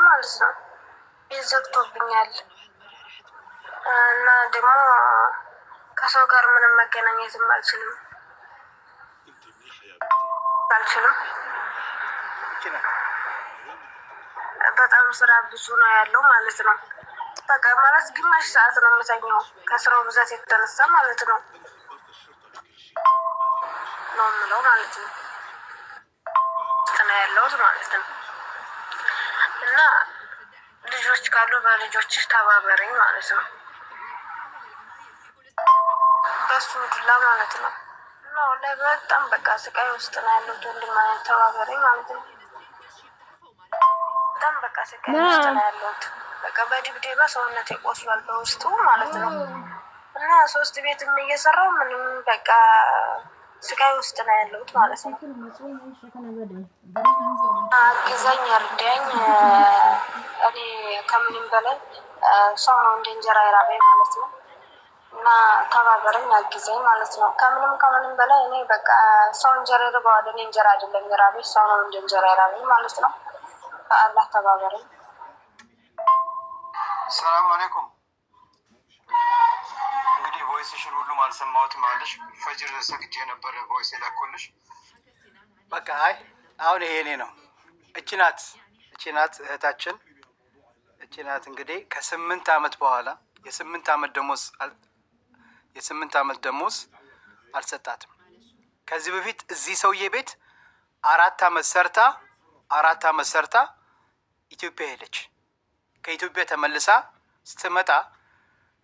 ማለት ነው ይዘግቶብኛል እና ደግሞ ከሰው ጋር ምንም መገናኘትም አልችልም በጣም ስራ ብዙ ነው ያለው ማለት ነው። በቃ ማለት ግማሽ ሰዓት ነው የምተኛው ከስራው ብዛት የተነሳ ማለት ነው የምለው ማለት ነው ያለሁት ማለት ነው። እና ልጆች ካሉ በልጆችሽ ተባበረኝ ማለት ነው በሱ ዱላ ማለት ነው። እና ወላሂ በጣም በቃ ስቃይ ውስጥ ነው ያለሁት ወንድም ተባበረኝ ማለት ነው። በጣም በቃ ስቃይ ውስጥ ነው ያለሁት። በቃ በድብደባ ሰውነቴ ቆስሏል በውስጡ ማለት ነው። እና 3 ቤትም እየሰራው ምንም በቃ ስቃይ ውስጥ ነው ያለሁት ማለት ነው። አግዘኝ እርዳኝ። እኔ ከምንም በላይ ሰው ነው እንደ እንጀራ የራበኝ ማለት ነው። እና ተባበረኝ አግዘኝ ማለት ነው። ከምንም በላይ እኔ በቃ ሰው እንጀራ ይርበዋል፣ እኔ እንጀራ አይደለም የራበኝ ሰው ነው እንደ እንጀራ የራበኝ ማለት ነው። በአላህ ተባበረኝ። ሰላም አለይኩም። እንግዲህ ቮይስሽን ሁሉም አልሰማሁትም አለሽ። ፈጅር ሰግጄ የነበረ ቮይስ የላኩልሽ። በቃ አይ አሁን ይሄ እኔ ነው። እቺ ናት እህታችን። እቺ ናት እንግዲህ ከ8 ዓመት በኋላ የ8 ዓመት ደሞዝ አልሰጣትም። ከዚህ በፊት እዚህ ሰውዬ ቤት 4 ዓመት ሰርታ ኢትዮጵያ ሄደች። ከኢትዮጵያ ተመልሳ ስትመጣ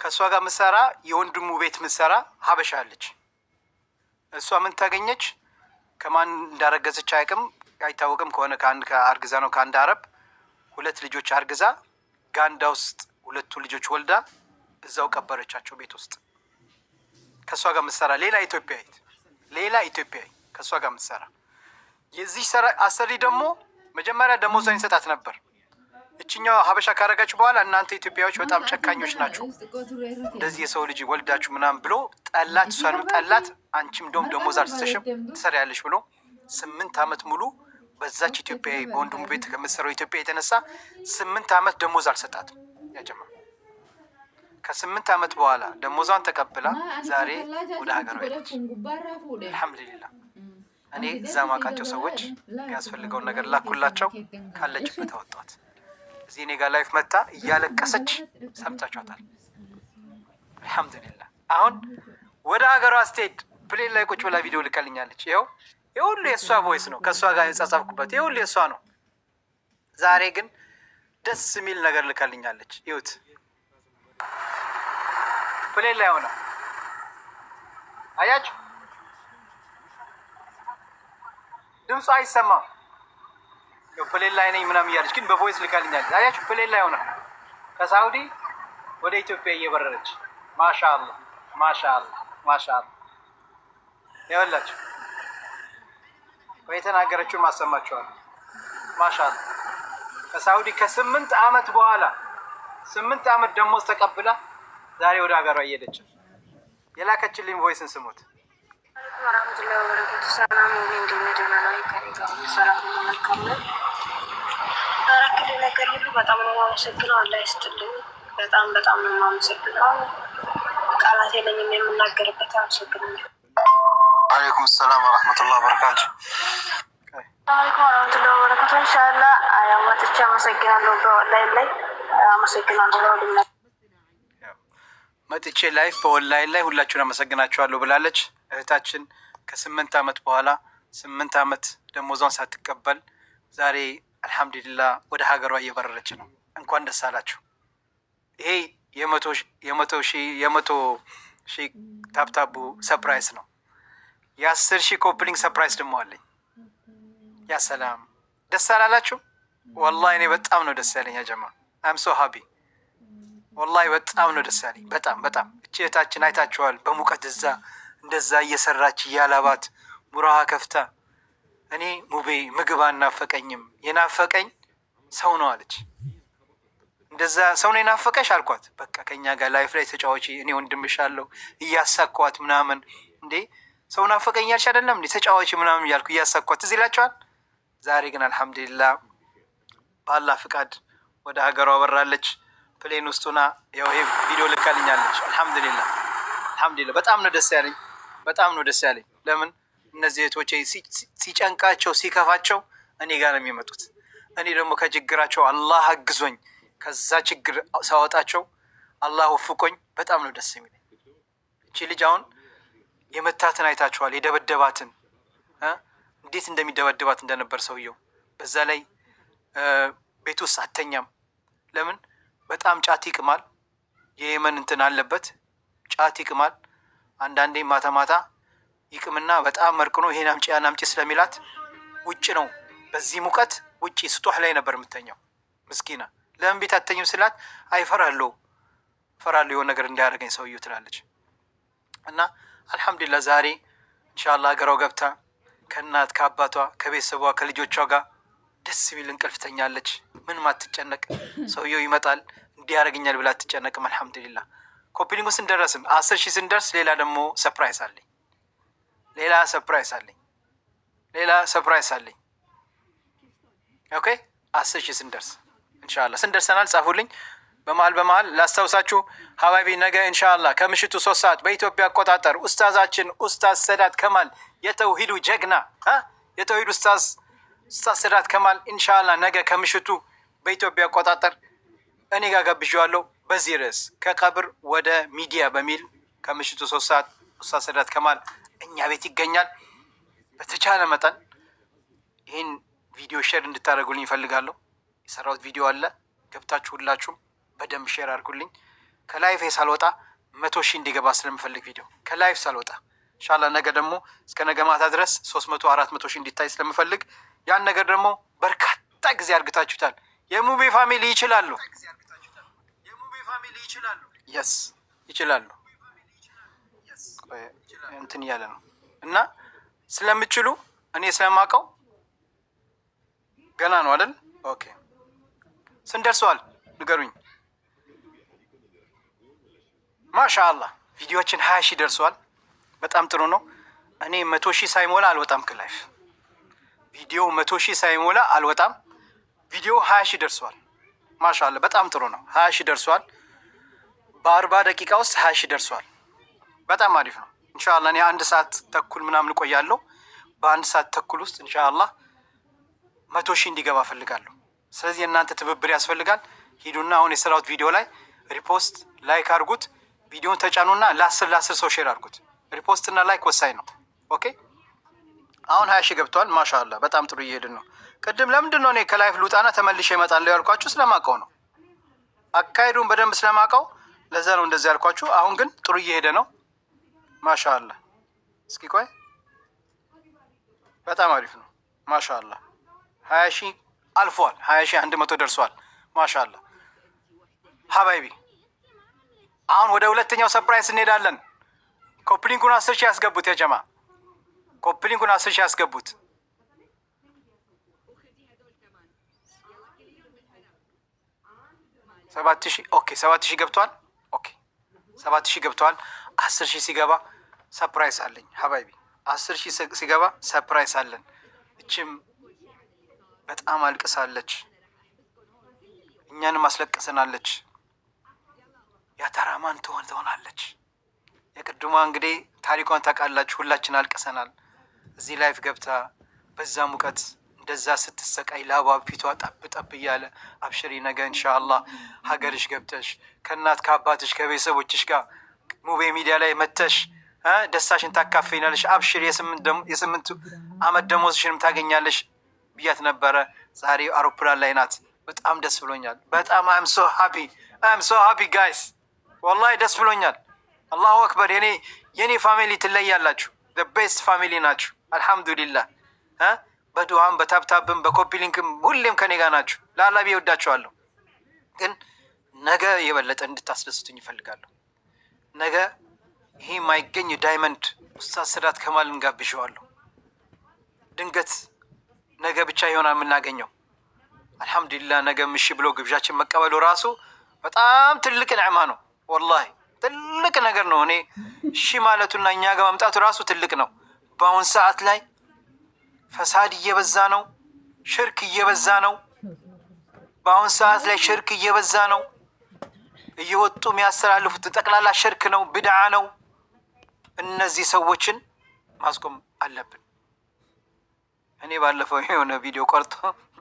ከእሷ ጋር ምሰራ የወንድሙ ቤት ምሰራ ሀበሻ አለች። እሷ ምን ታገኘች? ከማን እንዳረገዘች አይታወቅም። ከሆነ ከአርግዛ ነው ከአንድ አረብ 2 ልጆች አርግዛ ጋንዳ ውስጥ 2 ልጆች ወልዳ እዛው ቀበረቻቸው ቤት ውስጥ። ከእሷ ጋር ምሰራ ሌላ ኢትዮጵያዊ ከእሷ ጋር ምሰራ። የዚህ አሰሪ ደግሞ መጀመሪያ ደሞዟን ይሰጣት ነበር። እችኛው ሀበሻ ካረጋችሁ በኋላ እናንተ ኢትዮጵያዎች በጣም ጨካኞች ናችሁ፣ እንደዚህ የሰው ልጅ ወልዳችሁ ምናምን ብሎ ጠላት። እሷንም ጠላት። አንቺም ደሞዝ አልሰጠሽም ትሰሪያለሽ ብሎ 8 ዓመት ሙሉ በዛች ኢትዮጵያዊ በወንድሙ ቤት ከምትሰራው ኢትዮጵያ የተነሳ 8 ዓመት ደሞዝ አልሰጣትም። ያጀማ ከ8 ዓመት በኋላ ደሞዟን ተቀብላ ዛሬ ወደ ሀገሯ ሄደች። አልሐምዱሊላህ። እኔ እዛ ማውቃቸው ሰዎች የሚያስፈልገውን ነገር ላኩላቸው፣ ካለችበት አወጧት። እዚህ እኔ ጋር ላይፍ መታ እያለቀሰች ሰምታችኋታል። አልሐምዱሊላህ። አሁን ወደ ሀገሯ ስትሄድ ፕሌን ላይ ቁጭ ብላ ቪዲዮ ልካልኛለች። ይኸው የሁሉ የእሷ ቮይስ ነው፣ ከእሷ ጋር የጻጻፍኩበት የሁሉ የእሷ ነው። ዛሬ ግን ደስ የሚል ነገር ልካልኛለች። ይሁት ፕሌን ላይ ሆነ አያችሁ፣ ድምፁ አይሰማም። ፕሌን ላይ ነኝ ምናምን እያለች ግን በቮይስ ልካልኛለች። አያችሁ፣ ፕሌን ላይ ሆነ ከሳውዲ ወደ ኢትዮጵያ እየበረረች ማሻአላህ ማሻአላህ። ይኸውላችሁ የተናገረችውን ማሰማችኋለሁ። ማሻአላህ ከሳውዲ ከ8 ዓመት በኋላ 8 ዓመት ደሞዝ ተቀብላ ዛሬ ወደ ሀገሯ እየሄደች የላከችልኝ ቮይስን ስሙት። ወራህመቱላሂ ወበረካቱ። ሰላም ነው እንደምን ላይ ከሪጋው ሰላም ነው መልካም ነው። ታረክል ነገር ሁሉ በጣም ነው የማመሰግነው። አላህ ይስጥልኝ። በጣም ነው የማመሰግነው። ቃላት የለኝም የምናገርበት። አመሰግናለሁ። አለይኩም ሰላም ወራህመቱላሂ ወበረካቱ። አለይኩም ወራህመቱላሂ ወበረካቱ። ኢንሻአላህ አያወጥቼ አመሰግናለሁ። በኦንላይን ላይ አመሰግናለሁ። ለሁሉም መጥቼ ላይፍ በኦንላይን ላይ ሁላችሁን አመሰግናችኋለሁ ብላለች እህታችን። ከ8 ዓመት በኋላ 8 ዓመት ደሞዟን ሳትቀበል ዛሬ አልሐምዱሊላህ ወደ ሀገሯ እየበረረች ነው። እንኳን ደስ አላችሁ። ይሄ የመቶ ሺህ ታፕታቡ ሰርፕራይዝ ነው። የ10 ሺህ ኮፕሊንግ ሰርፕራይዝ ደግሞ አለኝ። ያ ሰላም ደስ አላላችሁ? ወላሂ እኔ በጣም ነው ደስ ያለኝ። ያጀማ አም ሶ ሃቢ ወላሂ በጣም ነው ደስ ያለኝ። በጣም እቺ እህታችን አይታችኋል። በሙቀት እንደዛ እየሰራች እያላባት ሙራሃ ከፍታ እኔ ሙቤ ምግብ አናፈቀኝም የናፈቀኝ ሰው ነው አለች። እንደዛ ሰው ነው የናፈቀሽ አልኳት። በቃ ከኛ ጋር ላይፍ ላይ ተጫዋች እኔ ወንድምሻለሁ እያሳኳት ምናምን እንዴ ሰው ናፈቀኝ ያልሽ አይደለም እንዴ ተጫዋች ምናምን እያልኩ እያሳኳት እዚህ ይላችኋል። ዛሬ ግን አልሐምዱሊላህ በአላህ ፍቃድ ወደ ሀገሯ በራለች። ፕሌን ውስጡና ያው ይሄ ቪዲዮ ልካልኛለች። አልሐምዱሊላህ አልሐምዱሊላህ። በጣም ነው ደስ ያለኝ፣ በጣም ነው ደስ ያለኝ። ለምን እነዚህ እህቶቼ ሲጨንቃቸው ሲከፋቸው እኔ ጋር ነው የሚመጡት። እኔ ደግሞ ከችግራቸው አላህ አግዞኝ ከዛ ችግር ሳወጣቸው አላህ ወፍቆኝ በጣም ነው ደስ የሚለኝ። እቺ ልጅ አሁን የመታትን አይታችኋል፣ የደበደባትን እንዴት እንደሚደበድባት እንደነበር ሰውየው። በዛ ላይ ቤት ውስጥ አተኛም። ለምን በጣም ጫት ይቅማል። የየመን እንትን አለበት፣ ጫት ይቅማል። አንዳንዴ ማታ ማታ ይቅምና በጣም መርቅኖ ይሄን አምጪ ያን አምጪ ስለሚላት ውጭ ነው በዚህ ሙቀት ውጭ ስጦህ ላይ ነበር የምተኛው። ምስኪና ለምን ቤት አተኝም ስላት አይፈራለሁ ፈራለሁ የሆነ ነገር እንዳያደርገኝ ሰውየው ትላለች። እና አልሐምዱሊላህ ዛሬ ኢንሻአላህ ሀገሯ ገብታ ከእናት ከአባቷ ከቤተሰቧ ከልጆቿ ጋር ደስ የሚል እንቅልፍ ተኛለች። ምንም አትጨነቅ። ሰውየው ይመጣል እንዲያደርገኛል ብላ አትጨነቅም። አልሐምዱሊላህ ኮፒሊንጉ ስንደረስም 10,000 ስንደርስ ሌላ ደግሞ ሰርፕራይዝ አለኝ። ሌላ ሰርፕራይዝ አለኝ። ኦኬ 10,000 ስንደርስ ኢንሻአላህ ስንደርሰናል። ጻፉልኝ። በመሃል ላስታውሳችሁ ሀባቢ ነገ ኢንሻአላህ ከምሽቱ 3 ሰዓት በኢትዮጵያ አቆጣጠር ኡስታዛችን ኡስታዝ ሰዳት ከማል የተውሂዱ ጀግና የተውሂድ ኡስታዝ ሰዳት ከማል ኢንሻአላህ ነገ ከምሽቱ በኢትዮጵያ አቆጣጠር እኔ ጋር ጋብዣዋለሁ። በዚህ ርዕስ ከቀብር ወደ ሚዲያ በሚል ከምሽቱ 3 ሰዓት ኡስታዝ ሰዳት ከማል እኛ ቤት ይገኛል። በተቻለ መጠን ይህን ቪዲዮ ሼር እንድታደርጉልኝ ይፈልጋለሁ። የሰራሁት ቪዲዮ አለ፣ ገብታችሁ ሁላችሁም በደንብ ሼር አድርጉልኝ። ከላይፍ ሳልወጣ 100,000 እንዲገባ ስለምፈልግ ቪዲዮ ከላይፍ ሳልወጣ ኢንሻአላህ ነገ ደግሞ እስከ ነገ ማታ ድረስ 300-400,000 እንዲታይ ስለምፈልግ ያን ነገር ደግሞ በርካታ ጊዜ አድርጋችሁታል። የሙቤ ፋሚሊ ይችላሉ፣ የስ ይችላሉ። እንትን እያለ ነው እና ስለምችሉ እኔ ስለማውቀው ገና ነው አይደል? ኦኬ ስንደርሰዋል ንገሩኝ። ማሻአላህ ቪዲዮችን 20,000 ደርሰዋል። በጣም ጥሩ ነው። እኔ 100,000 ሳይሞላ አልወጣም ከላይፍ ቪዲዮ 100,000 ሳይሞላ አልወጣም። ቪዲዮ 20,000 ደርሰዋል። ማሻአላህ በጣም ጥሩ ነው። 20,000 ደርሰዋል። በ40 ደቂቃ ውስጥ 20,000 ደርሰዋል። በጣም አሪፍ ነው። ኢንሻአላህ እኔ 1 ሰዓት ተኩል ምናምን ቆያለሁ። በ1 ሰዓት ተኩል ውስጥ ኢንሻአላህ 100,000 እንዲገባ ፈልጋለሁ። ስለዚህ እናንተ ትብብር ያስፈልጋል። ሂዱና አሁን የሰራሁት ቪዲዮ ላይ ሪፖስት ላይክ አድርጉት። ቪዲዮን ተጫኑና ለ10 ሰው ሼር አድርጉት። ሪፖስት እና ላይክ ወሳኝ ነው። ኦኬ አሁን 20,000 ገብቷል። ማሻአላህ በጣም ጥሩ እየሄድን ነው። ቅድም ለምንድን ነው እኔ ከላይፍ ልውጣና ተመልሼ እመጣለሁ ያልኳችሁ? ስለማውቀው ነው። አካሄዱን በደንብ ስለማውቀው ለዛ ነው እንደዚህ ያልኳችሁ። አሁን ግን ጥሩ እየሄደ ነው። ማሻአላህ እስኪ ቆይ በጣም አሪፍ ነው። ማሻአላህ 20,000 አልፏል። 20,100 ደርሷል። ማሻአላህ ሀባይቢ አሁን ወደ ሁለተኛው ሰርፕራይዝ እንሄዳለን። ኮፕሊንጉን 10,000 ያስገቡት የጀማ ኮፕሊንጉን 10,000 ያስገቡት። 7,000 ኦኬ 7,000 ገብቷል። ኦኬ 7,000 ገብቷል። 10,000 ሲገባ ሰርፕራይዝ አለኝ ሀባይቢ 10,000 ሲገባ ሰርፕራይዝ አለን። እችም በጣም አልቅሳለች፣ እኛንም አስለቅሰናለች። ያተራማን ትሆናለች። የቅድሟ እንግዲህ ታሪኳን ታውቃላችሁ። ሁላችን አልቅሰናል። እዚህ ላይፍ ገብታ በዛ ሙቀት እንደዛ ስትሰቃይ ላባ ፊቷ ጠብ ጠብ እያለ አብሽሪ ነገ ኢንሻአላህ ሀገርሽ ገብተሽ ከእናት ከአባትሽ ከቤተሰቦችሽ ጋር ሙቤ ሚዲያ ላይ መተሽ ደስታሽን ታካፍይናለሽ። አብሽሪ የ8 ዓመት ደሞዝሽንም ታገኛለሽ ብያት ነበረ። ዛሬ አውሮፕላን ላይ ናት። በጣም ደስ ብሎኛል። በጣም አም ሶ ሃፒ ጋይስ ወላሂ ደስ ብሎኛል። አላሁ አክበር። የኔ ፋሚሊ ትለያላችሁ። ቤስት ፋሚሊ ናችሁ። አልሐምዱሊላህ በዱዓም በታብታብም በኮፒሊንክም ሁሌም ከኔ ጋር ናችሁ። ለአላህ ብዬ እወዳችኋለሁ። ግን ነገ የበለጠ እንድታስደስቱኝ ይፈልጋለሁ። ነገ ይሄ የማይገኝ ዳይመንድ ኡስታዝ ሰዳት ከማልን ጋብዣዋለሁ። ድንገት ነገ ብቻ ይሆናል የምናገኘው። አልሐምዱሊላህ ነገ ምሽ ብሎ ግብዣችን መቀበሉ ራሱ በጣም ትልቅ ንዕማ ነው። ወላሂ ትልቅ ነገር ነው። እኔ እሺ ማለቱና እኛ ጋር መምጣቱ ራሱ ትልቅ ነው። በአሁን ሰዓት ላይ ፈሳድ እየበዛ ነው፣ ሽርክ እየበዛ ነው። በአሁን ሰዓት ላይ ሽርክ እየበዛ ነው። እየወጡ የሚያስተላልፉት ጠቅላላ ሽርክ ነው፣ ብድዓ ነው። እነዚህ ሰዎችን ማስቆም አለብን። እኔ ባለፈው የሆነ ቪዲዮ ቆርጦ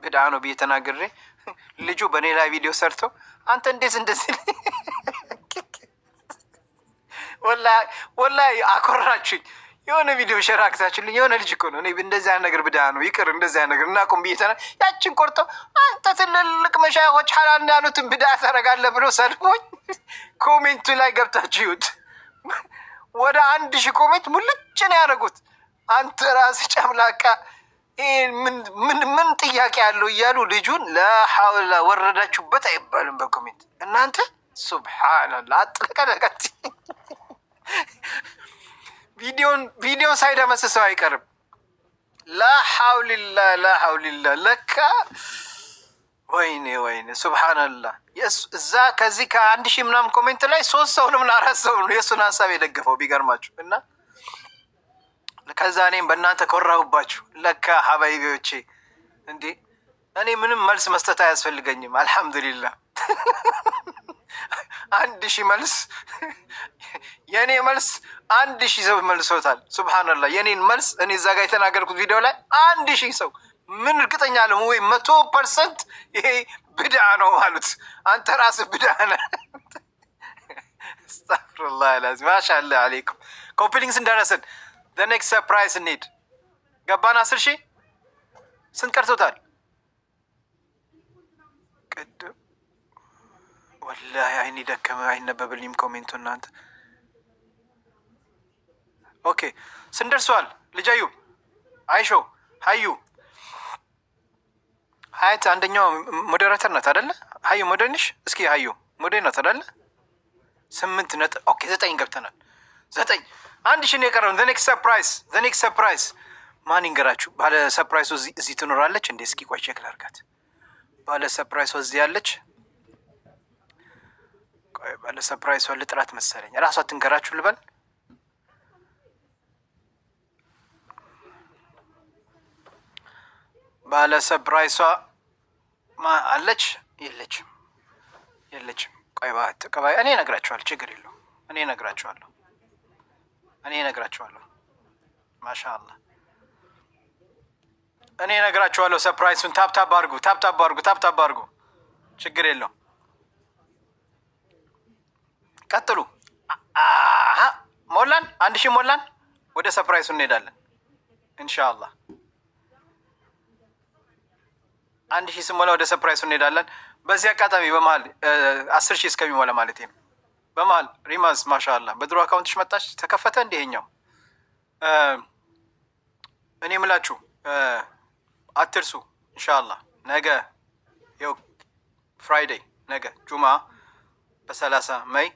ብድዓ ነው ብዬ ተናግሬ ልጁ በእኔ ላይ ቪዲዮ ሰርቶ አንተ እንዴት እንደዚህ ወላሂ አኮራችሁኝ። የሆነ ቪዲዮ ሸራክታችሁልኝ። የሆነ ልጅ እኮ ነው እኔ እንደዚህ አይነት ነገር ብድዓ ነው ይቅር እንደዚህ አይነት ነገር እናቁም ብዬ ያችን ቆርጦ አንተ ትልልቅ መሻይኾች ሐላል ያሉትን ብድዓ ታደርጋለህ ብሎ ሰድቦኝ ኮሜንቱ ላይ ገብታችሁ ይሁት ወደ 1000 ኮሜንት ሙልጭ ነው ያደረጉት። አንተ ራስህ ጨምላቃ ምን ጥያቄ ያለው እያሉ ልጁን ለሐውላ ወረዳችሁበት አይባልም በኮሜንት እናንተ ሱብሃንአላህ አጥለቀለቀት። ቪዲዮን ሳይደመስሰው አይቀርም። ላሐውሊላህ ለካ ወይኔ ሱብሃንአላህ። እዛ ከዚህ ከ1000 ምናምን ኮሜንት ላይ 3 ሰው ነው 4 ሰው ነው የእሱን ሀሳብ የደገፈው ቢገርማችሁ። እና ከዛ እኔም በእናንተ ኮራሁባችሁ። ለካ ሀባይቢዎቼ እንዴ እኔ ምንም መልስ መስጠት አያስፈልገኝም። አልሐምዱሊላህ 1000 መልስ የኔ መልስ 1000 ሰው መልሶታል። ሱብሃንአላህ የኔን መልስ እኔ እዛ ጋር የተናገርኩት ቪዲዮ ላይ 1000 ሰው ምን እርግጠኛ አለው ወይ 100% ይሄ ብድዓ ነው ማለት አንተ ራስህ ብድዓ ነህ። አስተግፊሩላህ አልዓዚም። ማሻአላህ አለይኩም። ኮፒሊንግስ እንደረስን the next surprise need ገባን 10,000 ስንት ቀርቶታል? ቅድም ወላሂ አይኔ ደከመ አይነበብልኝም ኮሜንቱ እናንተ። ኦኬ ስንደርሰዋል። ልጅ አዩብ አይሾ ሀዩ ሀያት አንደኛው ሞዴሬተር ናት አይደለ? ሀዩ ሞዴሬንሽ እስኪ ሀዩ ሞዴሬተር ናት አይደለ? 8 ነጥብ ኦኬ 9 ገብተናል። 9 1000 ነው የቀረው። the next surprise ማን ይንገራችሁ? ባለ ሰርፕራይዝ እዚህ ትኖራለች እንዴ? እስኪ ቆይ ቼክ ላድርጋት። ባለ ሰርፕራይዝ እዚህ ያለች። ቆይ ባለ ሰርፕራይዝ ልጥራት መሰለኝ። ራሷ ትንገራችሁ ልበል። ባለ ሰርፕራይዟ አለች የለችም? ቆይ እኔ እነግራችኋለሁ። ችግር የለውም። እኔ እነግራችኋለሁ። ማሻአላህ እኔ እነግራችኋለሁ። ሰርፕራይዙን ታፕታፕ አድርጉ። ችግር የለውም። ቀጥሉ። ሞላን 1000 ሞላን። ወደ ሰርፕራይዙ እንሄዳለን ኢንሻአላህ። 1000 ስሞላ ወደ ሰርፕራይዙ እንሄዳለን። በዚህ አጋጣሚ በመሀል 10,000 እስከሚሞላ ማለት ነው። በመሀል ሪማዝ ማሻአላህ በድሮ አካውንትሽ መጣች ተከፈተ። እንደኛው እኔ ምላችሁ አትርሱ ኢንሻአላህ። ነገ ያው ፍራይዴይ ነገ ጁማ በ30 ሜይ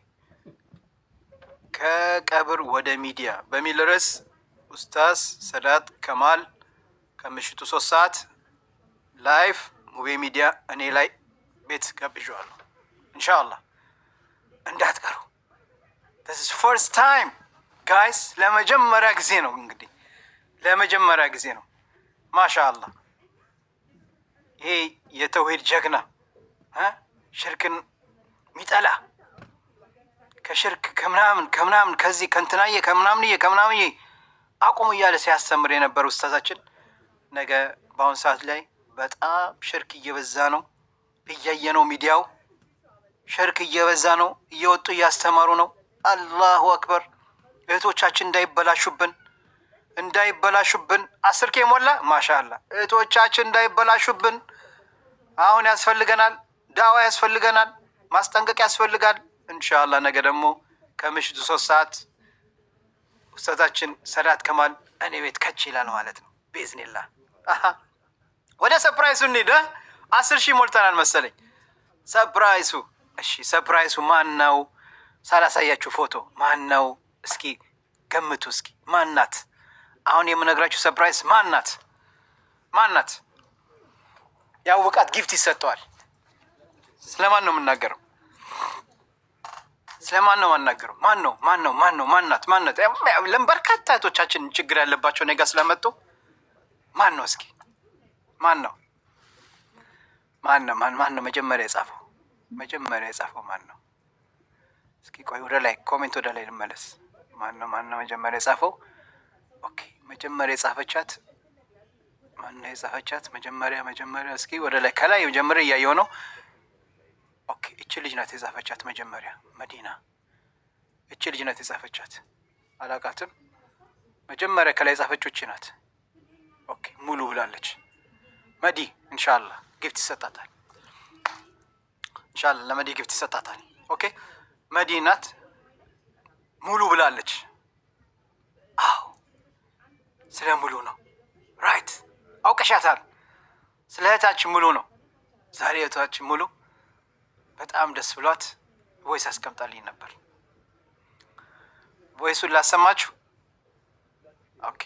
ከቀብር ወደ ሚዲያ በሚል ርዕስ ኡስታዝ ሰዳት ከማል ከምሽቱ 3 ሰዓት ላይፍ ሙቤ ሚዲያ እኔ ላይ ቤት ጋብዣለሁ ኢንሻአላህ እንዳትቀሩ። this is first time guys ለመጀመሪያ ጊዜ ነው እንግዲህ ለመጀመሪያ ጊዜ ነው። ማሻአላህ ይሄ የተውሂድ ጀግና ሽርክን ሚጠላ ከሽርክ ከምናምን ከዚህ ከእንትናዬ ከምናምንዬ አቁሙ እያለ ሲያስተምር የነበረው ኡስታዛችን ነገ በአሁን ሰዓት ላይ በጣም ሽርክ እየበዛ ነው። እያየነው ሚዲያው ሽርክ እየበዛ ነው። እየወጡ እያስተማሩ ነው። አላሁ አክበር። እህቶቻችን እንዳይበላሹብን 10K ሞላ። ማሻአላህ እህቶቻችን እንዳይበላሹብን አሁን ያስፈልገናል። ዳዋ ያስፈልገናል። ማስጠንቀቂያ ያስፈልጋል። ኢንሻአላህ ነገ ደግሞ ከምሽቱ 3 ሰዓት ኡስታዛችን ሰዳት ከማል እኔ ቤት ከች ይላል ማለት ነው በኢዝኒላህ። ወደ ሰርፕራይዙ እንሂድ። 10,000 ሞልተናል መሰለኝ። ሰርፕራይዙ እሺ፣ ሰርፕራይዙ ማን ነው? ሳላሳያችሁ ፎቶ ማን ነው? እስኪ ገምቱ። እስኪ ማን ናት? አሁን የምነግራችሁ ሰርፕራይዝ ማን ናት? ያውቃት ጊፍት ይሰጠዋል። ስለማን ነው የምናገረው? ስለማን ነው የማናገረው? ማን ናት? ለበርካታ እህቶቻችን ችግር ያለባቸው ነገ ስለመጡ ማን ነው? እስኪ ማን ነው? ማን ነው መጀመሪያ የጻፈው? መጀመሪያ የጻፈው ማን ነው? እስኪ ቆይ ወደ ላይ ኮሜንት ወደ ላይ ልመለስ። ማን ነው መጀመሪያ የጻፈው? ኦኬ መጀመሪያ የጻፈቻት ማን ነው የጻፈቻት? መጀመሪያ እስኪ ወደ ላይ ከላይ መጀመሪያ እያየው ነው። ኦኬ እቺ ልጅ ናት የጻፈቻት መጀመሪያ መዲና። እቺ ልጅ ናት የጻፈቻት። አላቃትም። መጀመሪያ ከላይ የጻፈችው እቺ ናት። ኦኬ ሙሉ ብላለች መዲ። ኢንሻአላህ ጊፍት ይሰጣታል። ኢንሻአላህ ለመዲ ጊፍት ይሰጣታል። ኦኬ መዲ ናት ሙሉ ብላለች። አዎ ስለ ሙሉ ነው። ራይት አውቀሻታል። ስለ እህታችን ሙሉ ነው። ዛሬ እህታችን ሙሉ በጣም ደስ ብሏት ቮይስ አስቀምጣልኝ ነበር። ቮይሱን ላሰማችሁ። ኦኬ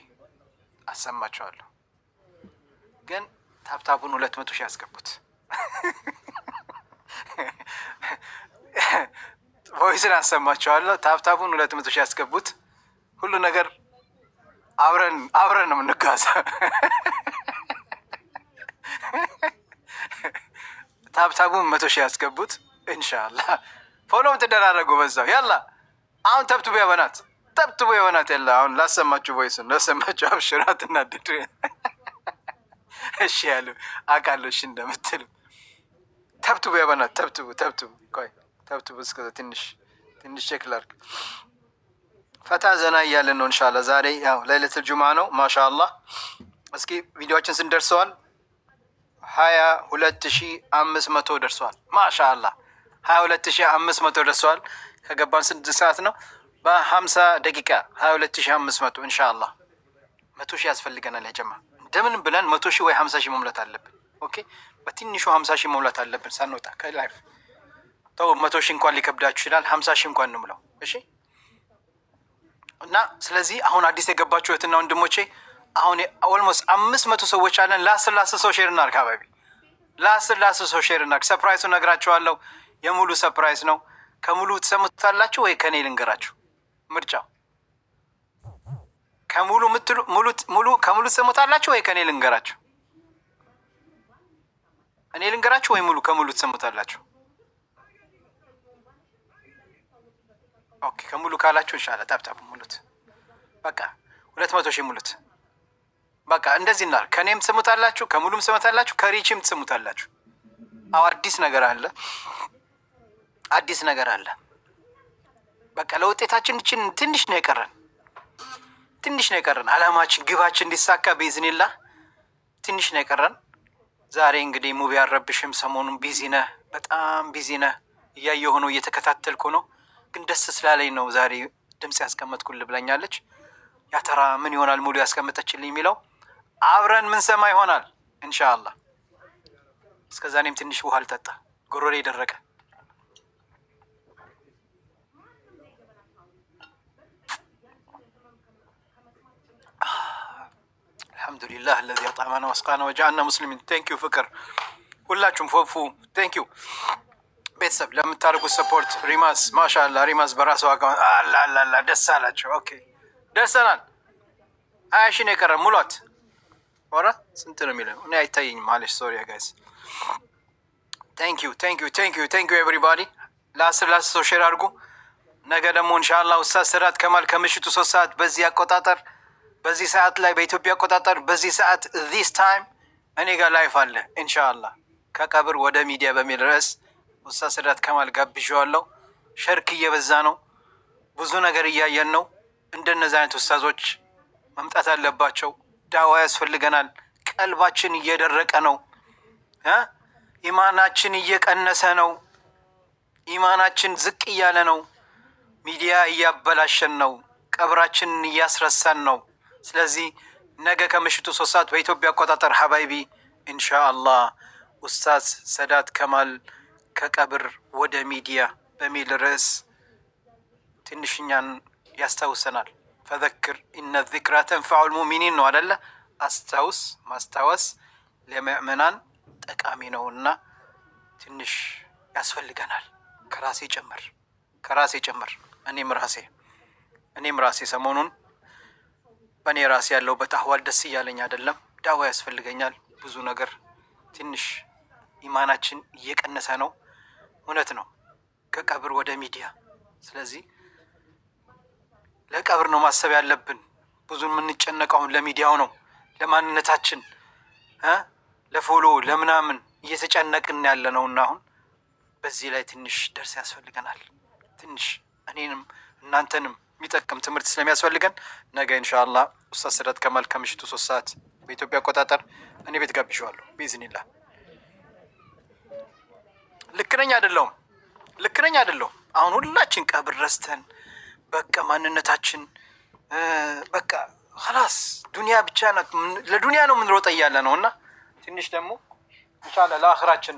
አሰማችኋለሁ፣ ግን ታፕታፑን 200 ሺህ ያስገቡት። ቮይስን አሰማችኋለሁ። ታፕታፑን 200 ሺህ ያስገቡት። ሁሉ ነገር አብረን ነው የምንጓዘው። ታፕታፑን 100 ሺህ ያስገቡት። ኢንሻአላህ ፎሎም ተደራረጉ በዛው። ያላ አሁን ተብትቡ የበናት ያላ አሁን ላሰማችሁ፣ ቮይስን ላሰማችሁ። አብሽራት እናድድ። እሺ ያሉ አውቃለሁ። እሺ እንደምትሉ ተብትቡ የበናት ተብትቡ። ቆይ ተብትቡ እስከ ትንሽ ቼክ ላድርግ። ፈታ ዘና እያለን ነው ኢንሻአላህ። ዛሬ ያው ለይለቱል ጁምዓ ነው። ማሻአላህ እስኪ ቪዲዮአችን ስንደርሰዋል 22500 ደርሷል። ማሻአላህ 22500 ደርሷል። ከገባን 6 ሰዓት ነው። በ50 ደቂቃ 22500 ኢንሻአላህ 100 ሺህ ያስፈልገናል። ያጀማ እንደምንም ብለን 100 ሺህ ወይ 50 ሺህ መሙላት አለብን። ኦኬ በትንሹ 50 ሺህ መሙላት አለብን ሳንወጣ ከላይፍ። ተው 100 ሺህ እንኳን ሊከብዳችሁ ይችላል። 50 ሺህ እንኳን እንምለው። እሺ እና ስለዚህ አሁን አዲስ የገባችሁ እህትና ወንድሞቼ አሁን ኦልሞስት 500 ሰዎች አለን። ለ10 ሰው ሼር እናድርግ። አባቢ ለ10 ሰው ሼር እናድርግ። ሰርፕራይዙን ነግራችኋለሁ። የሙሉ ሰርፕራይዝ ነው። ከሙሉ ትሰሙታላችሁ ወይ ከኔ ልንገራችሁ? ምርጫው ከሙሉ ትሰሙታላችሁ ወይ ከኔ ልንገራችሁ? እኔ ልንገራችሁ ወይ ከሙሉ ትሰሙታላችሁ? ኦኬ ከሙሉ ካላችሁ ኢንሻአላህ ታፕታፕ ሙሉት። በቃ 200 ሺህ ሙሉት። በቃ እንደዚህ እናድርግ። ከኔም ትሰሙታላችሁ፣ ከሙሉም ትሰሙታላችሁ፣ ከሪችም ትሰሙታላችሁ። አዲስ ነገር አለ። በቃ ለውጤታችን ትንሽ ነው የቀረን። አላማችን ግባችን እንዲሳካ በኢዝኒላህ ትንሽ ነው የቀረን። ዛሬ እንግዲህ ሙቪ አልረብሽም። ሰሞኑን ቢዚ ነህ፣ በጣም ቢዚ ነህ። እያየሁ ነው፣ እየተከታተልኩ ነው። ግን ደስ ስላለኝ ነው ዛሬ ድምጽ ያስቀመጥኩልህ ብላኛለች። ያተራ ምን ይሆናል ሙሉ ያስቀመጠችልኝ የሚለው አብረን ምን ሰማ ይሆናል ኢንሻአላህ። እስከዛ እኔም ትንሽ ውሃ ልጠጣ፣ ጉሮሬ ደረቀ። አልሐምዱሊላህ الذي أطعمنا واسقانا وجعلنا مسلمين። ቴንክ ዩ ፍቅር፣ ሁላችሁም ፎፉ ቴንክ ዩ ቤተሰብ ለምታደርጉት ሰፖርት። ሪማስ ማሻአላህ፣ ሪማስ በራሱ አካውንት አላላላ ደስ አላቸው። ኦኬ ደርሰናል። 20 ሺህ ነው የቀረን ሙሏት። ወራ ስንት ነው የሚለው እኔ አይታየኝም። ማለሽ ሶሪ ጋይስ። ቴንክ ዩ ኤቨሪባዲ። ለ10 ሰው ሼር አድርጉ። ነገ ደግሞ ኢንሻአላህ ኡስታዝ ሰዳት ከማል ከምሽቱ 3 ሰዓት በዚህ አቆጣጠር፣ በዚህ ሰዓት ላይ በኢትዮጵያ አቆጣጠር በዚህ ሰዓት this time እኔ ጋር ላይፍ አለ ኢንሻአላህ። ከቀብር ወደ ሚዲያ በሚል ርዕስ ኡስታዝ ሰዳት ከማል ጋብዣዋለሁ። ሸርክ እየበዛ ነው፣ ብዙ ነገር እያየን ነው። እንደነዚህ አይነት ኡስታዞች መምጣት አለባቸው። ዳዋ ያስፈልገናል። ቀልባችን እየደረቀ ነው። ኢማናችን እየቀነሰ ነው። ኢማናችን ዝቅ እያለ ነው። ሚዲያ እያበላሸን ነው። ቀብራችንን እያስረሳን ነው። ስለዚህ ነገ ከምሽቱ 3 ሰዓት በኢትዮጵያ አቆጣጠር ሀባይቢ ኢንሻአላህ ኡስታዝ ሰዳት ከማል ከቀብር ወደ ሚዲያ በሚል ርዕስ ትንሽኛን ያስታውሰናል። ፈዘክር ኢነ ዚክራ ተንፈዑል ሙእሚኒን ነው አይደለ? ማስታወስ ለምእመናን ጠቃሚ ነውና ትንሽ ያስፈልገናል። ከራሴ ጭምር እኔም ራሴ ሰሞኑን በእኔ ራሴ ያለሁበት አህዋል ደስ እያለኝ አይደለም። ዳዋ ያስፈልገኛል። ብዙ ነገር ትንሽ ኢማናችን እየቀነሰ ነው። እውነት ነው፣ ከቀብር ወደ ሚዲያ። ስለዚህ ለቀብር ነው ማሰብ ያለብን። ብዙ የምንጨነቀው ለሚዲያው ነው፣ ለማንነታችን ለፎሎ ለምናምን እየተጨነቅን ያለ ነውና አሁን በዚህ ላይ ትንሽ ደርስ ያስፈልገናል። ትንሽ እኔንም እናንተንም የሚጠቅም ትምህርት ስለሚያስፈልገን ነገ ኢንሻአላህ ኡስታዝ ስራት ከማል ከምሽቱ 3 ሰዓት በኢትዮጵያ አቆጣጠር እኔ ቤት ጋብዣዋለሁ ቢዝኒላህ። ልክ ነኝ አይደለሁም? ልክ ነኝ አይደለሁም? አሁን ሁላችን ቀብር ረስተን በቃ ማንነታችን በቃ خلاص ዱንያ ብቻ ናት፣ ለዱንያ ነው የምንሮጠው እያለ ነው። እና ትንሽ ደግሞ ኢንሻአላህ ለአኺራችን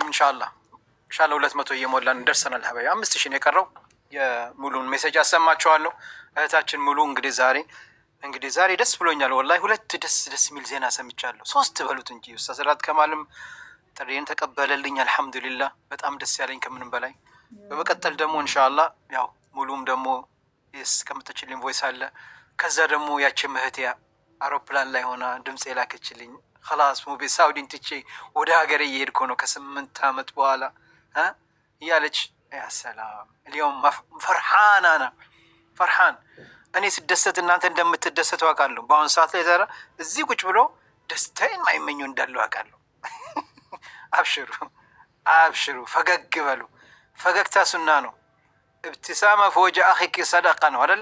ኢንሻአላህ 200 እየሞላን ደርሰናል። ሀበይ 5000 ነው የቀረው። የሙሉን ሜሴጅ አሰማችኋለሁ። እህታችን ሙሉ እንግዲህ ዛሬ ደስ ብሎኛል ወላሂ። 2 ደስ የሚል ዜና ሰምቻለሁ። 3 በሉት እንጂ ኡስታዝ ስራት ከማልም ጥሪን ተቀበለልኝ። አልহামዱሊላህ በጣም ደስ ያለኝ ከምንም በላይ። በመቀጠል ደግሞ ኢንሻአላህ ያው ሙሉም ደግሞ እስከምትችልኝ ቮይስ አለ። ከዛ ደግሞ ያቺ እህቴ አውሮፕላን ላይ ሆና ድምጽ የላከችልኝ خلاص ሙቤ ሳውዲን ትቼ ወደ ሀገሬ እየሄድኩ ነው ከ8 ዓመት በኋላ እያለች ያ ሰላም اليوم ፈርሃን እኔ ስደሰት እናንተ እንደምትደሰቱ አውቃለሁ። በአሁን ሰዓት ላይ ዛሬ እዚህ ቁጭ ብሎ ደስታዬን ማይመኙ እንዳለው አውቃለሁ። አብሽሩ ፈገግ በሉ። ፈገግታ ሱና ነው። ابتسامة في وجه أخيك صدقة ነው አይደል?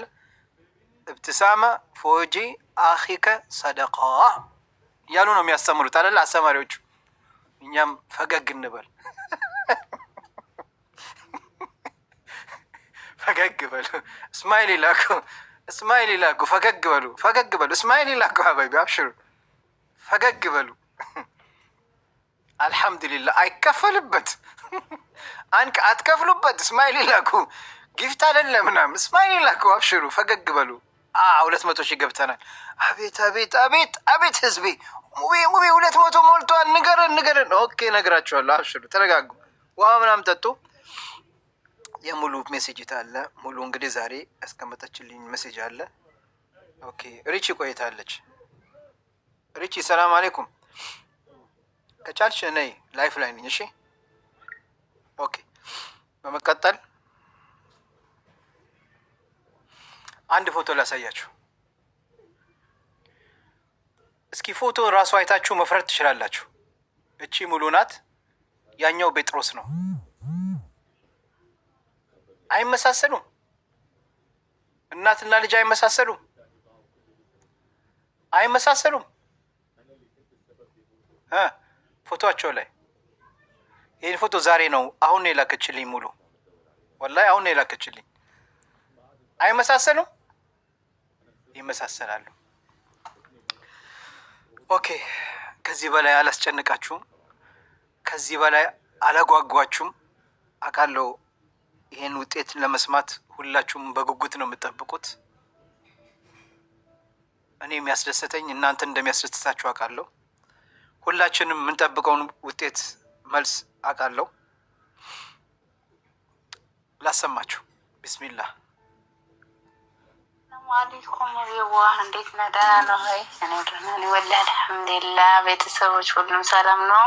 ابتسامة في وجه أخيك صدقة ያሉ ነው የሚያስተምሩት አይደል አስተማሪዎቹ። እኛም ፈገግ እንበል። ፈገግ በሉ። እስማኤል ይላኩ ፈገግ በሉ። እስማኤል ይላኩ ሀባይቢ አብሽሩ ፈገግ በሉ። አልহামዱሊላህ አይከፈልበት አንክ አትከፍሉበት። እስማኤል ይላኩ ጊፍት አይደለም ምናምን። እስማኤል ይላኩ አብሽሩ ፈገግ በሉ። 200 ሺህ ገብተናል። አቤት ህዝቤ ሙቤ 200 ሞልቷል። ንገረን። ኦኬ ነግራችኋለሁ። አብሽሩ ተረጋጉ። ውሃ ምናምን ጠጡ። የሙሉ ሜሴጅ አለ። ሙሉ እንግዲህ ዛሬ ያስቀመጠችልኝ ሜሴጅ አለ። ኦኬ ሪቺ ቆይታለች። ሪቺ ሰላም አለይኩም። ከቻልሽ ነይ ላይፍ ላይ ነኝ። እሺ ኦኬ። በመቀጠል አንድ ፎቶ ላሳያችሁ። እስኪ ፎቶ ራሱ አይታችሁ መፍረድ ትችላላችሁ። እቺ ሙሉ ናት፣ ያኛው ጴጥሮስ ነው። አይመሳሰሉም? እናትና ልጅ አይመሳሰሉም? ፎቶአቸው ላይ ይሄን ፎቶ ዛሬ ነው አሁን ነው የላከችልኝ ሙሉ። ወላሂ አሁን ነው የላከችልኝ። አይመሳሰሉም? ይመሳሰላሉ። ኦኬ ከዚህ በላይ አላስጨንቃችሁም፣ ከዚህ በላይ አላጓጓችሁም። አውቃለሁ ይሄን ውጤት ለመስማት ሁላችሁም በጉጉት ነው የምትጠብቁት። እኔ የሚያስደስተኝ እናንተ እንደሚያስደስታችሁ አውቃለሁ። ሁላችንም የምንጠብቀውን ውጤት መልስ አውቃለሁ። ላሰማችሁ። ቢስሚላህ አለይኩም ወይዋ እንዴት ነህ? ደህና ነው ወይ? እኔ ደህና ነኝ ወላሂ አልሐምዱሊላህ። ቤተሰቦች ሁሉም ሰላም ነው?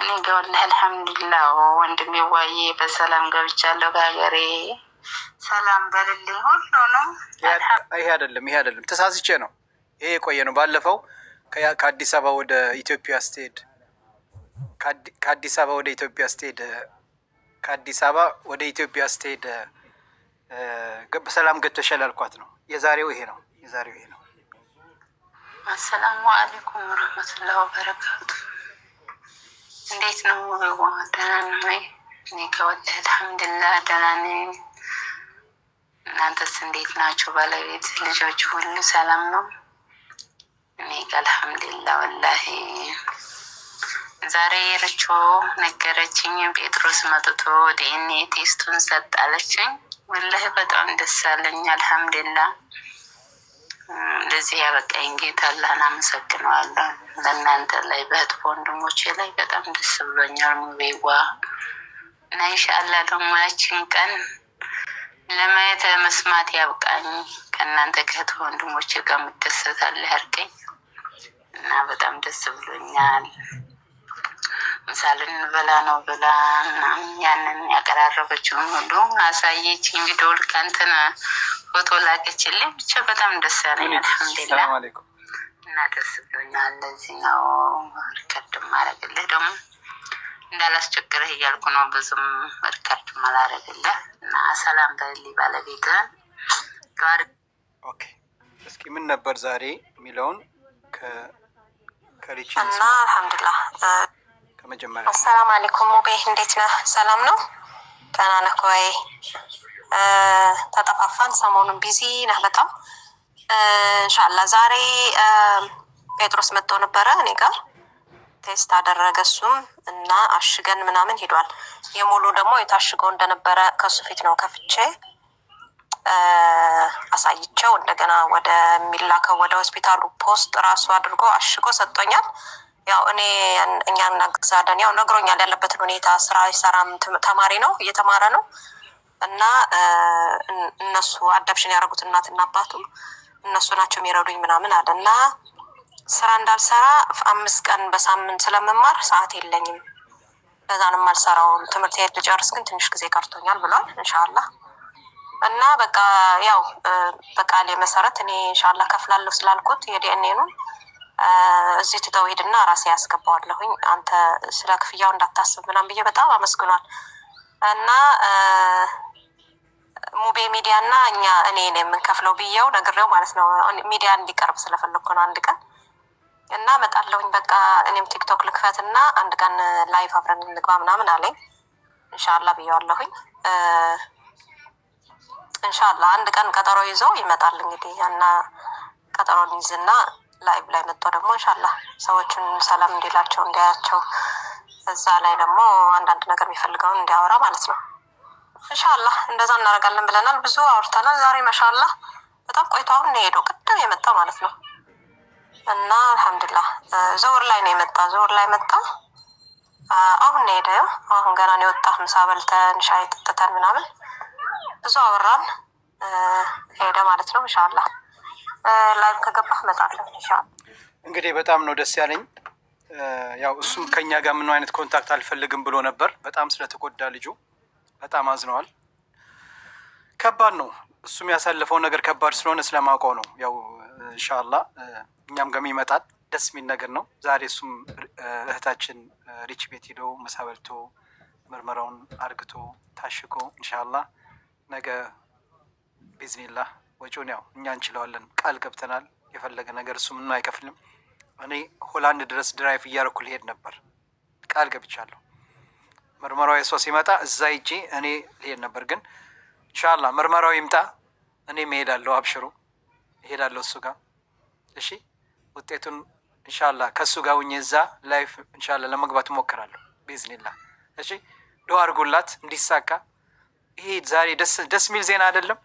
እኔ ጋር ወላሂ አልሐምዱሊላህ። ወንድሜ ዋዬ በሰላም ገብቻለሁ ከሀገሬ። ሰላም በልልኝ ሁሉ ነው። ይሄ አይደለም ተሳስቼ ነው። ይሄ የቆየ ነው። ባለፈው ከአዲስ አበባ ወደ ኢትዮጵያ ስትሄድ ከአዲስ አበባ ወደ ኢትዮጵያ ስትሄድ በሰላም ገብተሻል አልኳት ነው። የዛሬው ይሄ ነው። አሰላሙ አለይኩም ወረህመቱላሂ ወበረካቱ። እንዴት ነው? ደህና ነው ወይ? እኔ ከወላሂ አልሐምዱሊላህ ደህና ነኝ። እናንተስ እንዴት ናችሁ? ባለቤት ልጆች ሁሉ ሰላም ነው? እኔ ከአልሐምዱሊላህ ወላሂ። ዛሬ ርቾ ነገረችኝ። ጴጥሮስ መጥቶ ዲኤንኤ ቴስቱን ሰጣለችኝ። ወላሂ በጣም ደስ አለኝ። አልሐምዱሊላህ ለዚህ ያበቃኝ ጌታ አላህን አመሰግነዋለሁ። ለእናንተ ላይ በእህት ወንድሞቼ ላይ በጣም ደስ ብሎኛል። ሙቤዋ እና ኢንሻአላህ ደግሞ ያችን ቀን ለማየት መስማት ያብቃኝ። ከእናንተ ከእህት ወንድሞቼ ጋር የምደሰታለህ ያድርገኝ። እና በጣም ደስ ብሎኛል። ምሳሌን በላ ነው ብላ ያንን ያቀራረበችውን ሁሉ አሳየችኝ። ቪዲዮ ልክ አንተን ፎቶ ላከችልኝ። ብቻ በጣም ደስ ያለኝ አልሐምዱሊላህ እና ደስ ብሎኛል። ለዚህ ነው ሪከርድ ማረግልህ ደግሞ እንዳላስቸግርህ እያልኩ ነው። ብዙም ሪከርድ ማላረግልህ እና ሰላም በልኝ ባለቤትህን ጋር። ኦኬ እስኪ ምን ነበር ዛሬ የሚለውን ከሪች እና አልሐምዱሊላህ ከመጀመሪያ አሰላም አለይኩም ሙቤ፣ እንዴት ነህ? ሰላም ነው? ደህና ነህ ወይ? ተጠፋፋን። ሰሞኑን ቢዚ ነህ በጣም። ኢንሻአላህ ዛሬ ጴጥሮስ መጥቶ ነበረ እኔ ጋር ቴስት አደረገ እሱም እና አሽገን ምናምን ሄዷል። የሙሉ ደግሞ የታሽገው እንደነበረ ከሱ ፊት ነው ከፍቼ አሳይቸው እንደገና ወደ ሚላከው ወደ ሆስፒታሉ ፖስት ራሱ አድርጎ አሽጎ ሰጥቶኛል። ያው እኛ እናግዛለን። ያው ነግሮኛል ያለበትን ሁኔታ። ስራ ይሰራም ተማሪ ነው እየተማረ ነው እና እነሱ አዳፕሽን ያደረጉት እናትና አባቱ እነሱ ናቸው የሚረዱኝ ምናምን አለ እና ስራ እንዳልሰራ 5 ቀን በሳምንት ስለምማር ሰዓት የለኝም። ለዛንም አልሰራውም። ትምህርት ሄድ ልጨርስ ግን ትንሽ ጊዜ ቀርቶኛል ብሏል። ኢንሻአላህ እና በቃ ያው በቃሌ መሰረት እኔ ኢንሻአላህ ከፍላለሁ ስላልኩት የዲኤንኤኑን እዚህ ትተው ሄድና ራሴ ያስገባዋለሁኝ አንተ ስለ ክፍያው እንዳታስብ ምናምን ብዬ በጣም አመስግኗል። እና ሙቤ ሚዲያ እና እኔ የምንከፍለው ብዬው ነግሬው ማለት ነው። ሚዲያ እንዲቀርብ ስለፈለኩ ነው አንድ ቀን እና መጣለሁኝ በቃ እኔም ቲክቶክ ልክፈትና አንድ ቀን ላይቭ አብረን እንግባ ምናምን አለኝ። ኢንሻአላህ ብዬዋለሁኝ። ኢንሻአላህ አንድ ቀን ቀጠሮ ይዞ ይመጣል እንግዲህ እና ቀጠሮን ይዝና ላይቭ ላይ መጥቶ ደግሞ ኢንሻአላህ ሰዎችን ሰላም እንዲላቸው እንዲያያቸው እዛ ላይ ደግሞ አንዳንድ ነገር የሚፈልገውን እንዲያወራ ማለት ነው። ኢንሻአላህ እንደዛ እናደርጋለን ብለናል። ብዙ አውርተናል። ዛሬ ማሻአላህ በጣም ቆይቶ አሁን ነው የሄደው ቅድም የመጣ ማለት ነው። እና አልሐምዱሊላህ ዞር ላይ ነው የመጣ ዞር ላይ መጣ አሁን ነው የሄደው። አሁን ገና ነው የወጣ። ምሳ በልተን ሻይ ጠጥተን ምናምን ብዙ አወራን ሄደ ማለት ነው። ኢንሻአላህ ላይቭ ከገባህ እመጣለሁ ኢንሻአላህ። እንግዲህ በጣም ነው ደስ ያለኝ። ያው እሱም ከኛ ጋር ምንም አይነት ኮንታክት አልፈልግም ብሎ ነበር። በጣም ስለተጎዳ ልጁ በጣም አዝነዋል። ከባድ ነው። እሱም ያሳለፈው ነገር ከባድ ስለሆነ ስለማውቀው ነው። ያው ኢንሻአላህ እኛም ጋር ይመጣል። ደስ የሚል ነገር ነው። ዛሬ እሱም እህታችን ሪች ቤት ሄዶ ምሳ በልቶ ምርመራውን አርግቶ ታሽጎ ኢንሻአላህ ነገ ቢዝኒላህ ወጪውን ያው እኛ እንችለዋለን። ቃል ገብተናል። የፈለገ ነገር እሱ ምንም አይከፍልም። እኔ ሆላንድ ድረስ ድራይቭ እያደረኩ ልሄድ ነበር። ቃል ገብቻለሁ። ምርመራው የሷ ሲመጣ እዛ ሂጄ እኔ ልሄድ ነበር። ግን ኢንሻአላህ ምርመራው ይምጣ፣ እኔ እሄዳለሁ። አብሽሩ፣ እሄዳለሁ እሱ ጋር። እሺ ውጤቱን ኢንሻአላህ ከሱ ጋር ሁኜ እዛ ላይፍ ኢንሻአላህ ለመግባት እሞክራለሁ ቢዝኒላህ። እሺ ዱአ አድርጉላት እንዲሳካ። ይሄ ዛሬ ደስ የሚል ዜና አይደለም?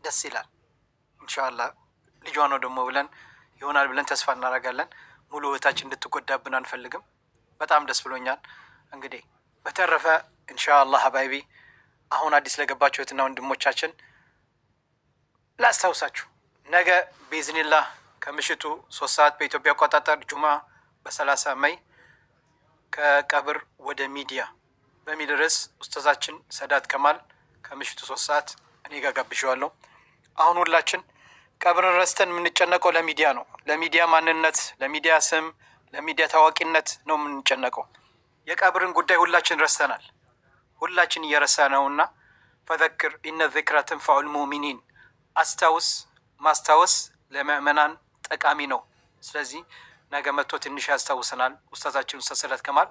ደስ ይላል። ኢንሻአላህ ልጇ ነው ደግሞ ብለን ይሆናል ብለን ተስፋ እናደርጋለን። ሙሉ እህታችን እንድትጎዳብን አንፈልግም። በጣም ደስ ብሎኛል። እንግዲህ በተረፈ ኢንሻአላህ ሀባይቢ አሁን አዲስ ለገባችሁ እህትና ወንድሞቻችን ላስታውሳችሁ፣ ነገ ቢዝኒላህ ከምሽቱ 3 ሰዓት በኢትዮጵያ አቆጣጠር ጁማ በ30 መይ ከቀብር ወደ ሚዲያ በሚል ርዕስ ኡስታዛችን ሰዳት ከማል ከምሽቱ 3 ሰዓት እኔ ጋር ጋብዣዋለሁ። አሁን ሁላችን ቀብርን ረስተን የምንጨነቀው ለሚዲያ ነው። ለሚዲያ ማንነት፣ ለሚዲያ ስም፣ ለሚዲያ ታዋቂነት ነው የምንጨነቀው። የቀብርን ጉዳይ ሁላችን ረስተናል። ሁላችን እየረሳ ነውና ፈዘክር ኢነ ዚክራ ተንፈዑል ሙእሚኒን፣ አስታውስ፣ ማስታወስ ለምእመናን ጠቃሚ ነው። ስለዚህ ነገ መጥቶ ትንሽ ያስታውሰናል ኡስታዛችን ኡስታዝ ሰዳት ከማል።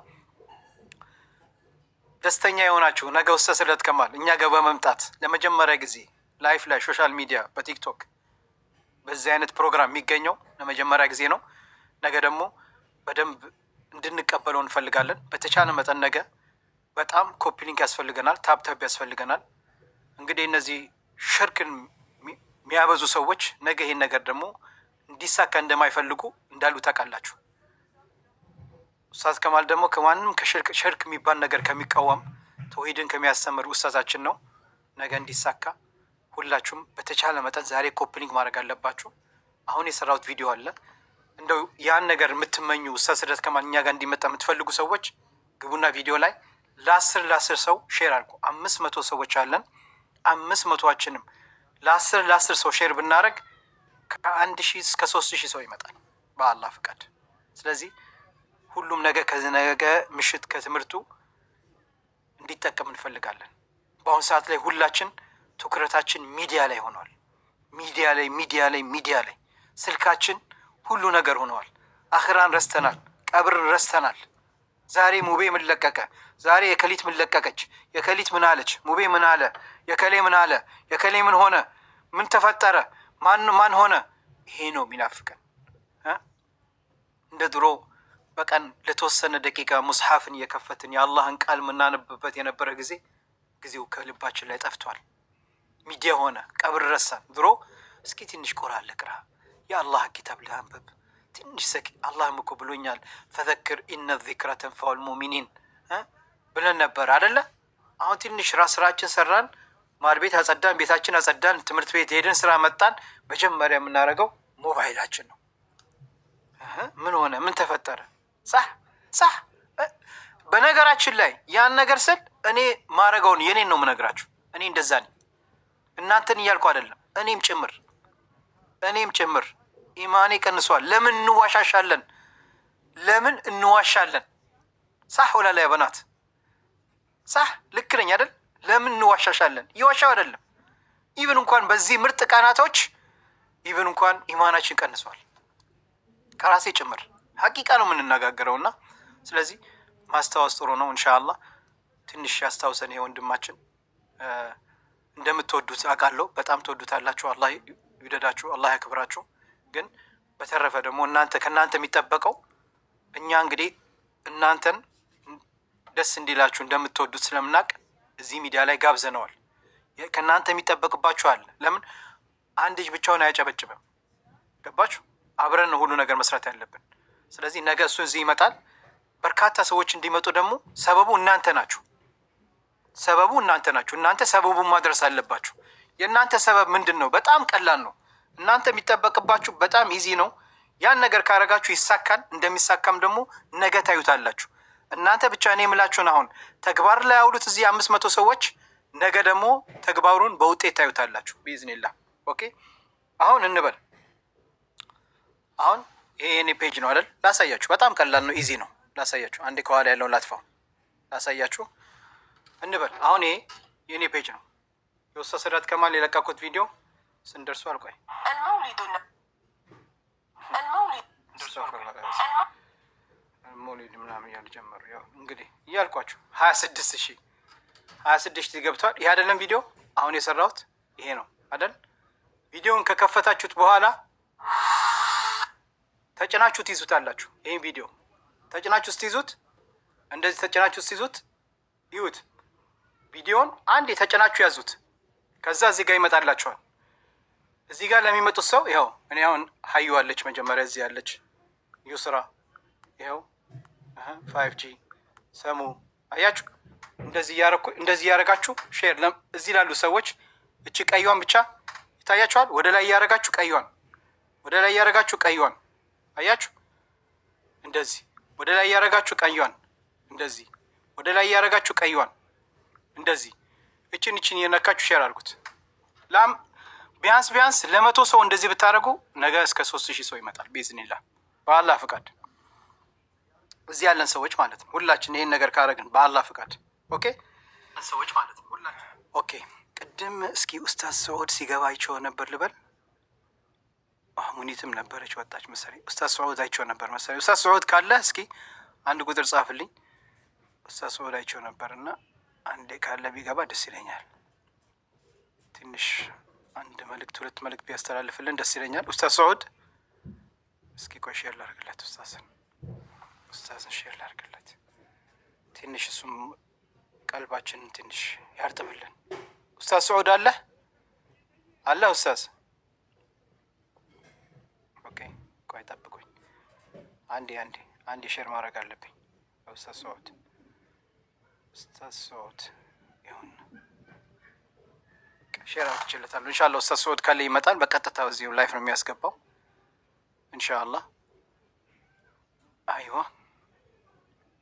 ደስተኛ የሆናችሁ ነገ ኡስታዝ ሰዳት ከማል እኛ ጋር በመምጣት ለመጀመሪያ ጊዜ ላይፍ ላይ ሶሻል ሚዲያ በቲክቶክ በዚህ አይነት ፕሮግራም የሚገኘው ለመጀመሪያ ጊዜ ነው። ነገ ደግሞ በደንብ እንድንቀበለው እንፈልጋለን። በተቻለ መጠን ነገ በጣም ኮፒ ሊንክ ያስፈልገናል፣ ታፕታፕ ያስፈልገናል። እንግዲህ እነዚህ ሽርክን የሚያበዙ ሰዎች ነገ ይሄን ነገር ደግሞ እንዲሳካ እንደማይፈልጉ እንዳሉ ታውቃላችሁ። ኡስታዝ ከማል ደግሞ ከማንም ከሽርክ የሚባል ነገር ከሚቃወም ተውሂድን ከሚያስተምር ኡስታዛችን ነው። ነገ እንዲሳካ ሁላችሁም በተቻለ መጠን ዛሬ ኮፒ ሊንክ ማድረግ አለባችሁ። አሁን የሰራሁት ቪዲዮ አለ እንደው ያን ነገር የምትመኙ ኡስታዝ ስደት ከማል እኛ ጋር እንዲመጣ የምትፈልጉ ሰዎች ግቡና ቪዲዮ ላይ ለ10 ሰው ሼር አድርጉ። 500 ሰዎች አለን። 500ችንም ለ10 ሰው ሼር ብናደርግ ከ1000 እስከ 3000 ሰው ይመጣል በአላህ ፍቃድ። ስለዚህ ሁሉም ነገ ምሽት ከትምህርቱ እንዲጠቀም እንፈልጋለን። በአሁኑ ሰዓት ላይ ሁላችን ትኩረታችን ሚዲያ ላይ ሆኗል። ሚዲያ ላይ ስልካችን ሁሉ ነገር ሆነዋል። አኽራን ረስተናል፣ ቀብርን ረስተናል። ዛሬ ሙቤ ምን ለቀቀ፣ ዛሬ የከሊት ምን ለቀቀች፣ የከሊት ምን አለች፣ ሙቤ ምን አለ፣ የከሌ ምን አለ፣ የከሌ ምን ሆነ፣ ምን ተፈጠረ፣ ማን ሆነ። ይሄ ነው የሚናፍቀን። እንደ ድሮ በቀን ለተወሰነ ደቂቃ ሙስሐፍን እየከፈትን የአላህን ቃል የምናነብበት የነበረ ጊዜው ከልባችን ላይ ጠፍቷል። ሚዲያ ሆነ፣ ቀብር ረሳን። ድሮ እስኪ ትንሽ ቁርአን ልቅራ፣ የአላህ ኪታብ ልአንብብ፣ ትንሽ አላህም እኮ ብሎኛል ፈዘክር ኢነ ዚክራ ተንፈዑል ሙእሚኒን ብለን ነበር አደለ? አሁን ትንሽ ስራችን ሰራን፣ ማድ ቤት አጸዳን፣ ቤታችን አጸዳን፣ ትምህርት ቤት ሄድን፣ ስራ መጣን። መጀመሪያ የምናደርገው ሞባይላችን ነው። ምን ሆነ? ምን ተፈጠረ? ሳህ በነገራችን ላይ ያን ነገር ስል እኔ ማረገውን የኔን ነው የምነግራችሁ። እኔ እንደዛ ነኝ፣ እናንተን እያልኩ አይደለም። እኔም ጭምር ኢማኔ ቀንሷል። ለምን እንዋሻለን? ሳህ ወላ ላይ በናት ሳህ ልክ ነኝ አይደል? ለምን እንዋሻሻለን? እየዋሻው አይደለም። ኢቭን እንኳን በዚህ ምርጥ ቃናቶች ኢቭን እንኳን ኢማናችን ቀንሷል፣ ከራሴ ጭምር። ሀቂቃ ነው የምንነጋገረውና ስለዚህ ማስታወስ ጥሩ ነው። ኢንሻአላህ ትንሽ ያስታውሰን። ይሄ ወንድማችን እንደምትወዱት አውቃለሁ። በጣም ትወዱታላችሁ። አላህ ይውደዳችሁ፣ አላህ ያክብራችሁ። ግን በተረፈ ደግሞ ከእናንተ የሚጠበቀው እኛ እንግዲህ እናንተን ደስ እንዲላችሁ እንደምትወዱት ስለምናውቅ እዚህ ሚዲያ ላይ ጋብዘነዋል። ከእናንተ የሚጠበቅባችሁ አለ። ለምን አንድ እጅ ብቻውን አያጨበጭብም? ገባችሁ? አብረን ነው ሁሉ ነገር መስራት ያለብን። ስለዚህ ነገ እሱ እዚህ ይመጣል። በርካታ ሰዎች እንዲመጡ ደግሞ ሰበቡ እናንተ ናችሁ። እናንተ ሰበቡን ማድረስ አለባችሁ። የእናንተ ሰበብ ምንድን ነው? በጣም ቀላል ነው። እናንተ የሚጠበቅባችሁ በጣም ኢዚ ነው። ያን ነገር ካረጋችሁ ይሳካል። እንደሚሳካም ደግሞ ነገ ታዩታላችሁ። እናንተ ብቻ እኔ የምላችሁን አሁን ተግባር ላይ ያውሉት እዚህ 500 ሰዎች ነገ ደግሞ ተግባሩን በውጤት ታዩታላችሁ ቢኢዝኒላህ። ኦኬ አሁን እንበል። አሁን ይሄ የኔ ፔጅ ነው አይደል? ላሳያችሁ። በጣም ቀላል ነው፣ ኢዚ ነው። ላሳያችሁ። አንዴ ከኋላ ያለውን ላጥፋው፣ ላሳያችሁ እንበል። አሁን ይሄ የኔ ፔጅ ነው። የኡስታዝ ስዳት ከማል የለቀቁት ቪዲዮ ስንደርሱ አልቆይ ሞሊድ ምናምን እያሉ ጀመሩ። ያው እንግዲህ እያልኳችሁ 26 ገብቷል። ይሄ አይደለም ቪዲዮ አሁን የሰራሁት ይሄ ነው አይደል? ቪዲዮውን ከከፈታችሁት በኋላ ተጭናችሁ ትይዙታላችሁ። ይሄን ቪዲዮ ተጭናችሁ ስትይዙት እንደዚህ ተጭናችሁ ስትይዙት ይዩት። ቪዲዮውን አንዴ ተጭናችሁ ያዙት። ከዛ እዚህ ጋር ይመጣላችኋል። እዚህ ጋር ለሚመጡት ሰው ይኸው እኔ አሁን ሀዩ አለች መጀመሪያ እዚህ ያለች ዩስራ ይኸው 5G ሰሙ አያችሁ። እንደዚህ ያረጋችሁ ሼር እዚህ ላሉ ሰዎች እቺ ቀይዋን ብቻ ይታያችኋል። ወደ ላይ ያረጋችሁ ቀይዋን አያችሁ። እንደዚህ ወደ ላይ ያረጋችሁ ቀይዋን እንደዚህ ወደ ላይ ያረጋችሁ ቀይዋን እንደዚህ እቺን የነካችሁ ሼር አድርጉት። ቢያንስ ለ100 ሰው እንደዚህ ብታደርጉ ነገ እስከ 3000 ሰው ይመጣል ቢኢዝኒላህ በአላህ ፍቃድ። እዚህ ያለን ሰዎች ማለት ነው ሁላችን ይሄን ነገር ካረግን በአላህ ፍቃድ። ኦኬ ሰዎች ማለት ነው ሁላችን። ኦኬ ቅድም እስኪ ኡስታዝ ሰዑድ ሲገባ አይቼው ነበር ልበል። ሙኒትም ነበረች ወጣች መሰለኝ። ኡስታዝ ሰዑድ አይቼው ነበር መሰለኝ። ኡስታዝ ሰዑድ ካለ እስኪ አንድ ቁጥር ጻፍልኝ። ኡስታዝ ሰዑድ አይቼው ነበርና አንዴ ካለ ቢገባ ደስ ይለኛል። ትንሽ አንድ መልእክት ሁለት መልእክት ቢያስተላልፍልን ደስ ይለኛል። ኡስታዝ ሰዑድ እስኪ ቆይ ሼር ላድርግለት። ኡስታዝን ሼር ላድርግለት ትንሽ፣ እሱም ቀልባችንን ትንሽ ያርጥብልን። ኡስታዝ ሰዑድ አለ ኡስታዝ? ኦኬ ቆይ ጠብቁኝ። አንዴ ሼር ማድረግ አለብኝ። ኡስታዝ ሰዑድ ይሁን ሼር አድርግለታለሁ። ኢንሻአላህ ኡስታዝ ሰዑድ ካለ ይመጣል። በቀጥታ እዚሁ ላይፍ ነው የሚያስገባው ኢንሻአላህ። አይዋ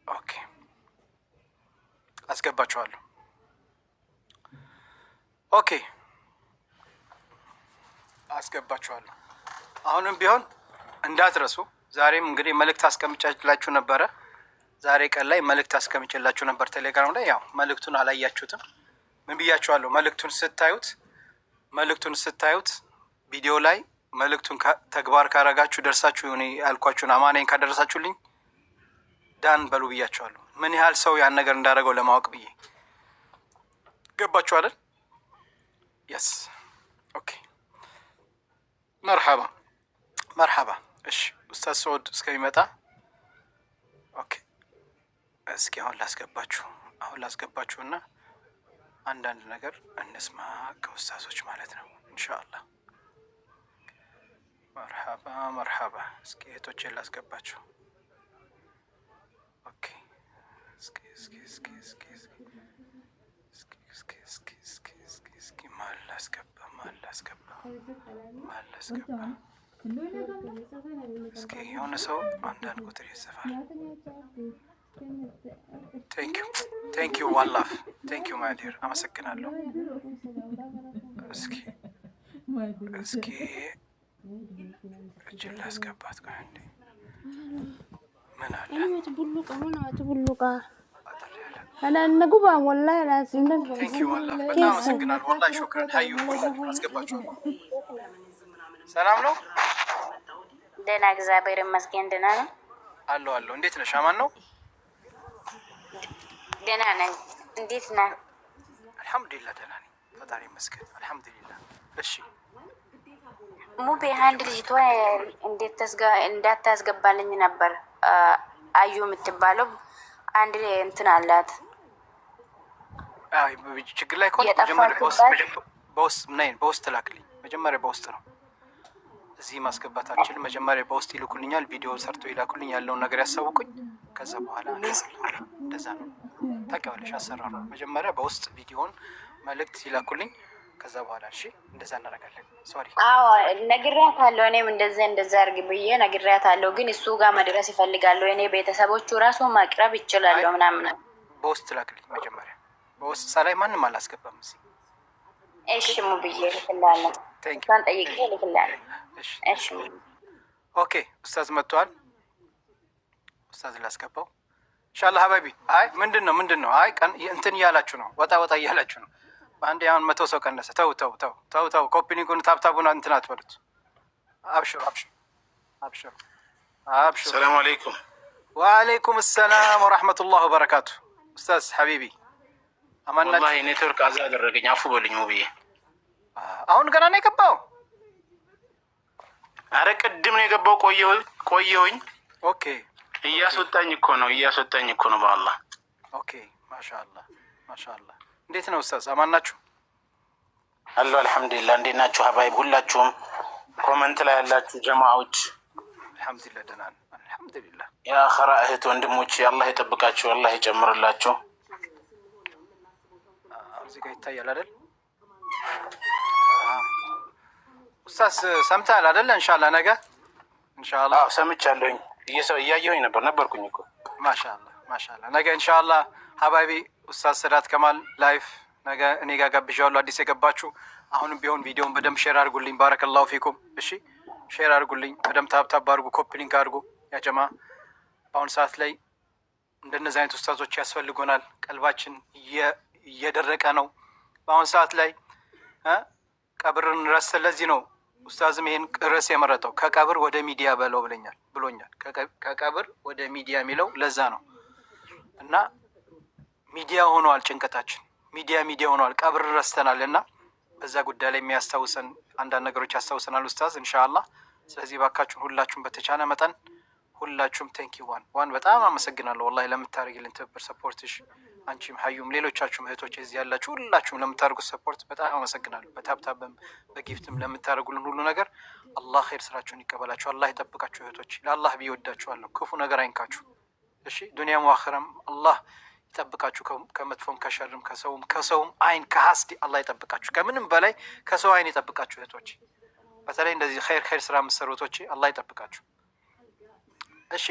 ኦኬ አስገባችኋለሁ። ኦኬ አስገባችኋለሁ። አሁንም ቢሆን እንዳትረሱ። ዛሬም እንግዲህ መልእክት አስቀምጬላችሁ ነበረ። ዛሬ ቀን ላይ መልእክት አስቀምጬላችሁ ነበር ቴሌግራም ላይ። ያው መልእክቱን አላያችሁትም። ምን ብያችኋለሁ? መልእክቱን ስታዩት ቪዲዮ ላይ መልእክቱን ተግባር ካረጋችሁ ደርሳችሁ እኔ ያልኳችሁን አማናኝ ካደረሳችሁልኝ ዳን በሉ ብያችኋለሁ። ምን ያህል ሰው ያን ነገር እንዳደረገው ለማወቅ ብዬ ገባችሁ አይደል? የስ ኦኬ መርሐባ መርሐባ። እሺ ኡስታዝ ሰዑድ እስከሚመጣ ኦኬ እስኪ አሁን ላስገባችሁና አንዳንድ ነገር እንስማ ከኡስታዞች ማለት ነው ኢንሻአላህ። መርሐባ መርሐባ። እስኪ እህቶቼን ላስገባችሁ። ኦኬ እስኪ ማን ላስገባ እስኪ የሆነ ሰው አንዳንድ ቁጥር ይጽፋል። ቴንኪዩ ዋላፍ ቴንኪዩ ማዲር አመሰግናለሁ። እስኪ እጅን ላስገባት ቆይ አንዴ። ምን አለ ቴንኪዩ ዋላፍ በጣም አመሰግናለሁ። ወላሂ ሹክራን። ሀዩ አስገባችኋለሁ። ሰላም ነው? ደህና እግዚአብሔር ይመስገን። ደህና ነው አለሁ። እንዴት ነሽ? አማን ነው? ደህና ነኝ። እንዴት ነህ? አልሐምዱሊላህ ደህና ነኝ፣ ፈጣሪ ይመስገን አልሐምዱሊላህ። እሺ ሙቤ አንድ ልጅቷ እንዳታስገባልኝ ነበር አዩ የምትባለው አንድ እንትን አላት። አይ ችግር ላይ ከሆነ በውስጥ ላክልኝ። መጀመሪያ በውስጥ ነው እዚህ ማስገባት አልችልም። መጀመሪያ በውስጥ ይልኩልኛል፣ ቪዲዮ ሰርቶ ይላኩልኝ፣ ያለውን ነገር ያሳውቁኝ። ከዛ በኋላ እንደዛ ነው ታውቂዋለሽ አሰራሩ። መጀመሪያ በውስጥ ቪዲዮን መልእክት ይላኩልኝ፣ ከዛ በኋላ እሺ እንደዛ እናደርጋለን። ሶሪ አዎ ነግሬያታለሁ። እኔም እንደዛ አድርግ ብዬ ነግሬያታለሁ። ግን እሱ ጋር መድረስ ይፈልጋለሁ። እኔ ቤተሰቦቹ ራሱ ማቅረብ ይችላሉ ምናምን። በውስጥ ላክልኝ መጀመሪያ። በውስጥ ሳላይ ማንም አላስገባም እዚህ። እሺ ሙብዬ ልክላለሁ። እንኳን ጠይቄ ልክላለሁ። እሺ ኦኬ ኡስታዝ መጥቷል። ኡስታዝ ላስገባው ኢንሻአላህ ሀባቢ። አይ ምንድን ነው? አይ ቀን እንትን እያላችሁ ነው፣ ወጣ እያላችሁ ነው። በአንድ አሁን 100 ሰው ቀነሰ። ተው ኮፒኒንጉን ታብታቡን እንትን አትበሉት። አብሽሩ። ሰላም አለይኩም። ወአለይኩም ሰላም ወራህመቱላሂ ወበረካቱ። ኡስታዝ ሀቢቢ አማናችሁ? ወላሂ ኔትወርክ አዛ አደረገኝ። አፉ በልኝ ሙብዬ። አሁን ገና ነው የገባው? አረ ቅድም ነው የገባው። ቆየሁኝ። ኦኬ እያስወጣኝ እኮ ነው በአላህ። ኦኬ ማሻአላህ። እንዴት ነው ኡስታዝ አማናችሁ? አለሁ አልሐምዱሊላህ። እንዴት ናችሁ ሀባይብ? ሁላችሁም ኮመንት ላይ ያላችሁ ጀማዓዎች አልሐምዱሊላህ ደህና ነን አልሐምዱሊላህ። የአኸራ እህት ወንድሞች አላህ ይጠብቃችሁ፣ አላህ ይጨምርላችሁ። እዚህ ጋር ይታያል አይደል? ኡስታዝ ሰምተሃል አይደል? ኢንሻአላህ ነገ ኢንሻአላህ። አዎ ሰምቻለሁኝ፣ እያየሁኝ ነበርኩኝ እኮ። ማሻአላህ ነገ ኢንሻአላህ ሀባይቢ ኡስታዝ ሰዳት ከማል ላይፍ ነገ እኔ ጋር ጋብዣለሁ። አዲስ የገባችሁ አሁንም ቢሆን ቪዲዮውን በደንብ ሼር አድርጉልኝ። ባረከላሁ ፊኩም። እሺ ሼር አድርጉልኝ በደንብ ታብታብ አድርጉ፣ ኮፒ ሊንክ አድርጉ። ያ ጀማ በአሁኑ ሰዓት ላይ እንደነዚህ አይነት ኡስታዞች ያስፈልጉናል። ቀልባችን እየደረቀ ነው በአሁኑ ሰዓት ላይ ቀብርን ረስተ። ለዚህ ነው ኡስታዝም ይሄን ርዕስ የመረጠው። ከቀብር ወደ ሚዲያ በለው ብሎኛል። ከቀብር ወደ ሚዲያ የሚለው ለዛ ነው። እና ሚዲያ ሆኗል ጭንቀታችን፣ ሚዲያ ሆኗል። ቀብር ረስተናል። እና በዛ ጉዳይ ላይ የሚያስታውሰን አንዳንድ ነገሮች ያስታውሰናል ኡስታዝ ኢንሻአላህ። ስለዚህ ባካችሁን ሁላችሁም በተቻለ መጠን ሁላችሁም ቴንኪው ዋን በጣም አመሰግናለሁ ወላሂ ለምታደርጊልን ትብብር ሰፖርትሽ። አንቺም ሀዩም ሌሎቻችሁም እህቶች እዚህ ያላችሁ ሁላችሁም ለምታደርጉት ሰፖርት በጣም አመሰግናለሁ። በታብታብም በጊፍትም ለምታደርጉልን ሁሉ ነገር አላህ ኸይር ስራችሁን ይቀበላችሁ፣ አላህ ይጠብቃችሁ። እህቶች ለአላህ ብዬ ወዳችኋለሁ። ክፉ ነገር አይንካችሁ እሺ። ዱንያም አኺራም አላህ ይጠብቃችሁ፣ ከመጥፎም ከሸርም ከሰውም አይን ከሐስድ አላህ ይጠብቃችሁ። ከምንም በላይ ከሰው አይን ይጠብቃችሁ እህቶች። በተለይ እንደዚህ ኸይር ስራ የምትሰሩ እህቶች አላህ ይጠብቃችሁ። እሺ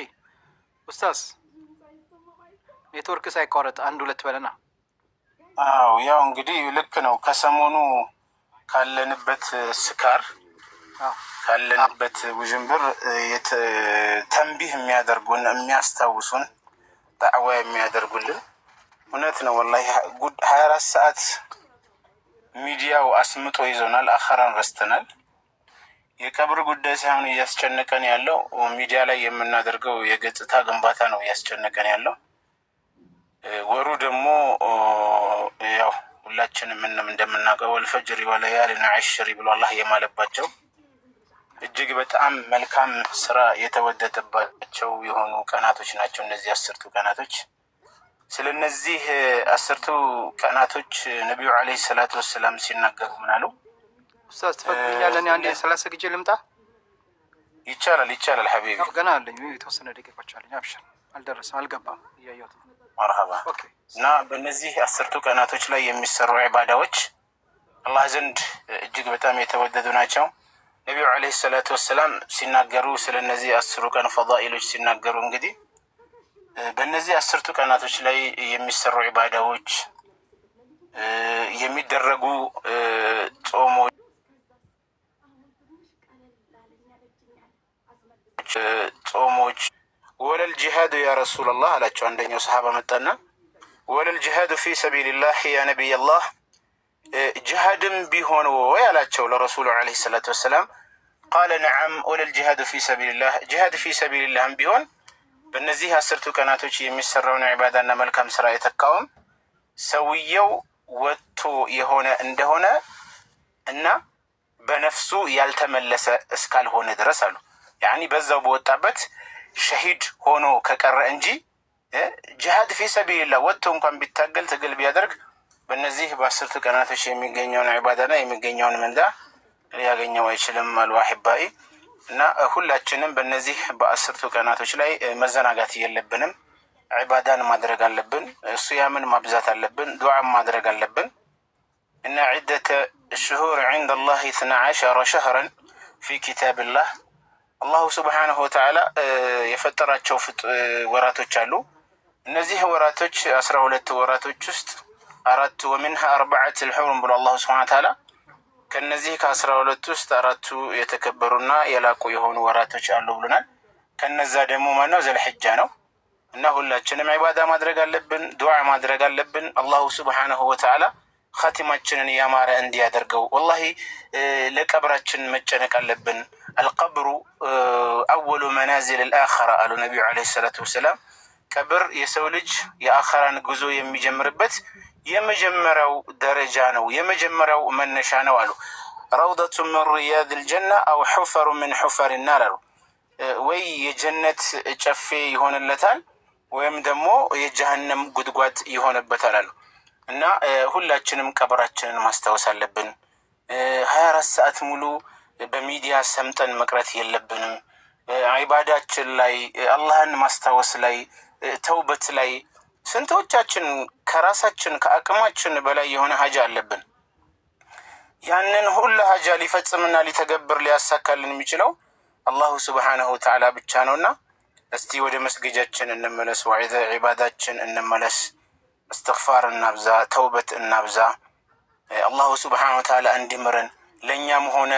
ኡስታዝ ኔትወርክ ሳይቋረጥ አንድ ሁለት በለና። አዎ ያው እንግዲህ ልክ ነው። ከሰሞኑ ካለንበት ስካር ካለንበት ውዥንብር ተንቢህ የሚያደርጉን የሚያስታውሱን ዳዕዋ የሚያደርጉልን እውነት ነው ወላሂ 24 ሰዓት ሚዲያው አስምጦ ይዞናል። አኸራን ረስተናል። የቀብር ጉዳይ ሳይሆን እያስጨነቀን ያለው ሚዲያ ላይ የምናደርገው የገጽታ ግንባታ ነው እያስጨነቀን ያለው። ወሩ ደግሞ ያው ሁላችንም እንደምናውቀው ወልፈጅር ወለያሊን ዐሽር ብሎ አላህ የማለባቸው እጅግ በጣም መልካም ስራ የተወደደባቸው የሆኑ ቀናቶች ናቸው እነዚህ 10ቱ ቀናቶች። ስለነዚህ 10ቱ ቀናቶች ነብዩ አለይሂ ሰላቱ ወሰለም ሲናገሩ ምን አሉ? ኡስታዝ ትፈቅድልኛለህ? እኔ አንዴ 30 ጊዜ ልምጣ? ይቻላል ሐቢቢ። ገና አለኝ የተወሰነ ደቂቃዎች አለኝ። አብሽር። አልደረሰም፣ አልገባም። እያየሁት ነው። መርሐባ። እና በእነዚህ 10ቱ ቀናቶች ላይ የሚሰሩ ዒባዳዎች አላህ ዘንድ እጅግ በጣም የተወደዱ ናቸው። ነቢዩ አለይሂ ሰላቱ ወሰላም ሲናገሩ ስለነዚህ 10ቱ ቀን ፈዳኢሎች ሲናገሩ እንግዲህ በእነዚህ 10ቱ ቀናቶች ላይ የሚሰሩ ዒባዳዎች የሚደረጉ ጾሞች ወለል ጂሃዱ ያ ረሱላላህ አላቸው። አንደኛው ሰሃባ መጣና ወለል ጂሃዱ ፊ ሰቢልላህ ያ ነቢይላህ ጂሃድም ቢሆን ወይ አላቸው ለረሱሉ አለይሂ ሰላቱ ወሰላም። ቃለ ነዓም ወለል ጂሃዱ ፊ ሰቢልላህ ጂሃድ ፊ ሰቢልላህም ቢሆን በእነዚህ 10ቱ ቀናቶች የሚሰራውን ዒባዳና መልካም ስራ የተካውም ሰውየው ወጥቶ የሆነ እንደሆነ እና በነፍሱ ያልተመለሰ እስካልሆነ ድረስ አሉ። ያኒ በዛው በወጣበት ሸሂድ ሆኖ ከቀረ እንጂ ጂሃድ ፊ ሰቢልላህ ወጥቶ እንኳን ቢታገል ትግል ቢያደርግ በእነዚህ በ10ቱ ቀናቶች የሚገኘውን ዒባዳና የሚገኘውን ምንዳ ሊያገኘው አይችልም አሉ አሕባኢ። እና ሁላችንም በእነዚህ በ10ቱ ቀናቶች ላይ መዘናጋት የለብንም። ዒባዳን ማድረግ አለብን። ሱያምን ማብዛት አለብን። ዱዓን ማድረግ አለብን። እና ዒደተ ሽሁር ዐንደ አላህ 12 ሸህረን ፊ ኪታብላህ አላሁ ስብሓነሁ ወተዓላ የፈጠራቸው ወራቶች አሉ። እነዚህ ወራቶች 12 ወራቶች ውስጥ 4 ወሚንሃ 4 ልሑሩም ብሎ አላሁ ስብሓነሁ ወተዓላ ከነዚህ ከ12 ውስጥ 4ቱ የተከበሩና የላቁ የሆኑ ወራቶች አሉ ብሎናል። ከነዛ ደግሞ ማነው? ዘልሕጃ ነው። እና ሁላችንም ዒባዳ ማድረግ አለብን፣ ዱዓ ማድረግ አለብን። አላሁ ስብሓነሁ ወተዓላ ኻቲማችንን ያማረ እንዲያደርገው ወላሂ ለቀብራችን መጨነቅ አለብን። አልቀብሩ አወሉ መናዚል ልአኸራ አሉ ነቢዩ ዓለይሂ ሰላቱ ወሰላም። ቀብር የሰው ልጅ የአኸራን ጉዞ የሚጀምርበት የመጀመሪያው ደረጃ ነው፣ የመጀመሪያው መነሻ ነው አሉ። ረውደቱ ምን ሪያድ ልጀና አው ሑፈሩ ምን ሑፈር ናር አሉ። ወይ የጀነት ጨፌ ይሆንለታል ወይም ደግሞ የጀሃነም ጉድጓድ ይሆንበታል አሉ። እና ሁላችንም ቀብራችንን ማስታወስ አለብን። 24 ሰዓት ሙሉ በሚዲያ ሰምጠን መቅረት የለብንም። ዒባዳችን ላይ አላህን ማስታወስ ላይ ተውበት ላይ ስንቶቻችን ከራሳችን ከአቅማችን በላይ የሆነ ሀጃ አለብን። ያንን ሁሉ ሀጃ ሊፈጽምና ሊተገብር ሊያሳካልን የሚችለው አላሁ ስብሓነሁ ወተዓላ ብቻ ነውና እስቲ ወደ መስገጃችን እንመለስ፣ ወደ ዒባዳችን እንመለስ፣ እስትግፋር እናብዛ፣ ተውበት እናብዛ። አላሁ ስብሓነሁ ወተዓላ እንዲምረን ለእኛም ሆነ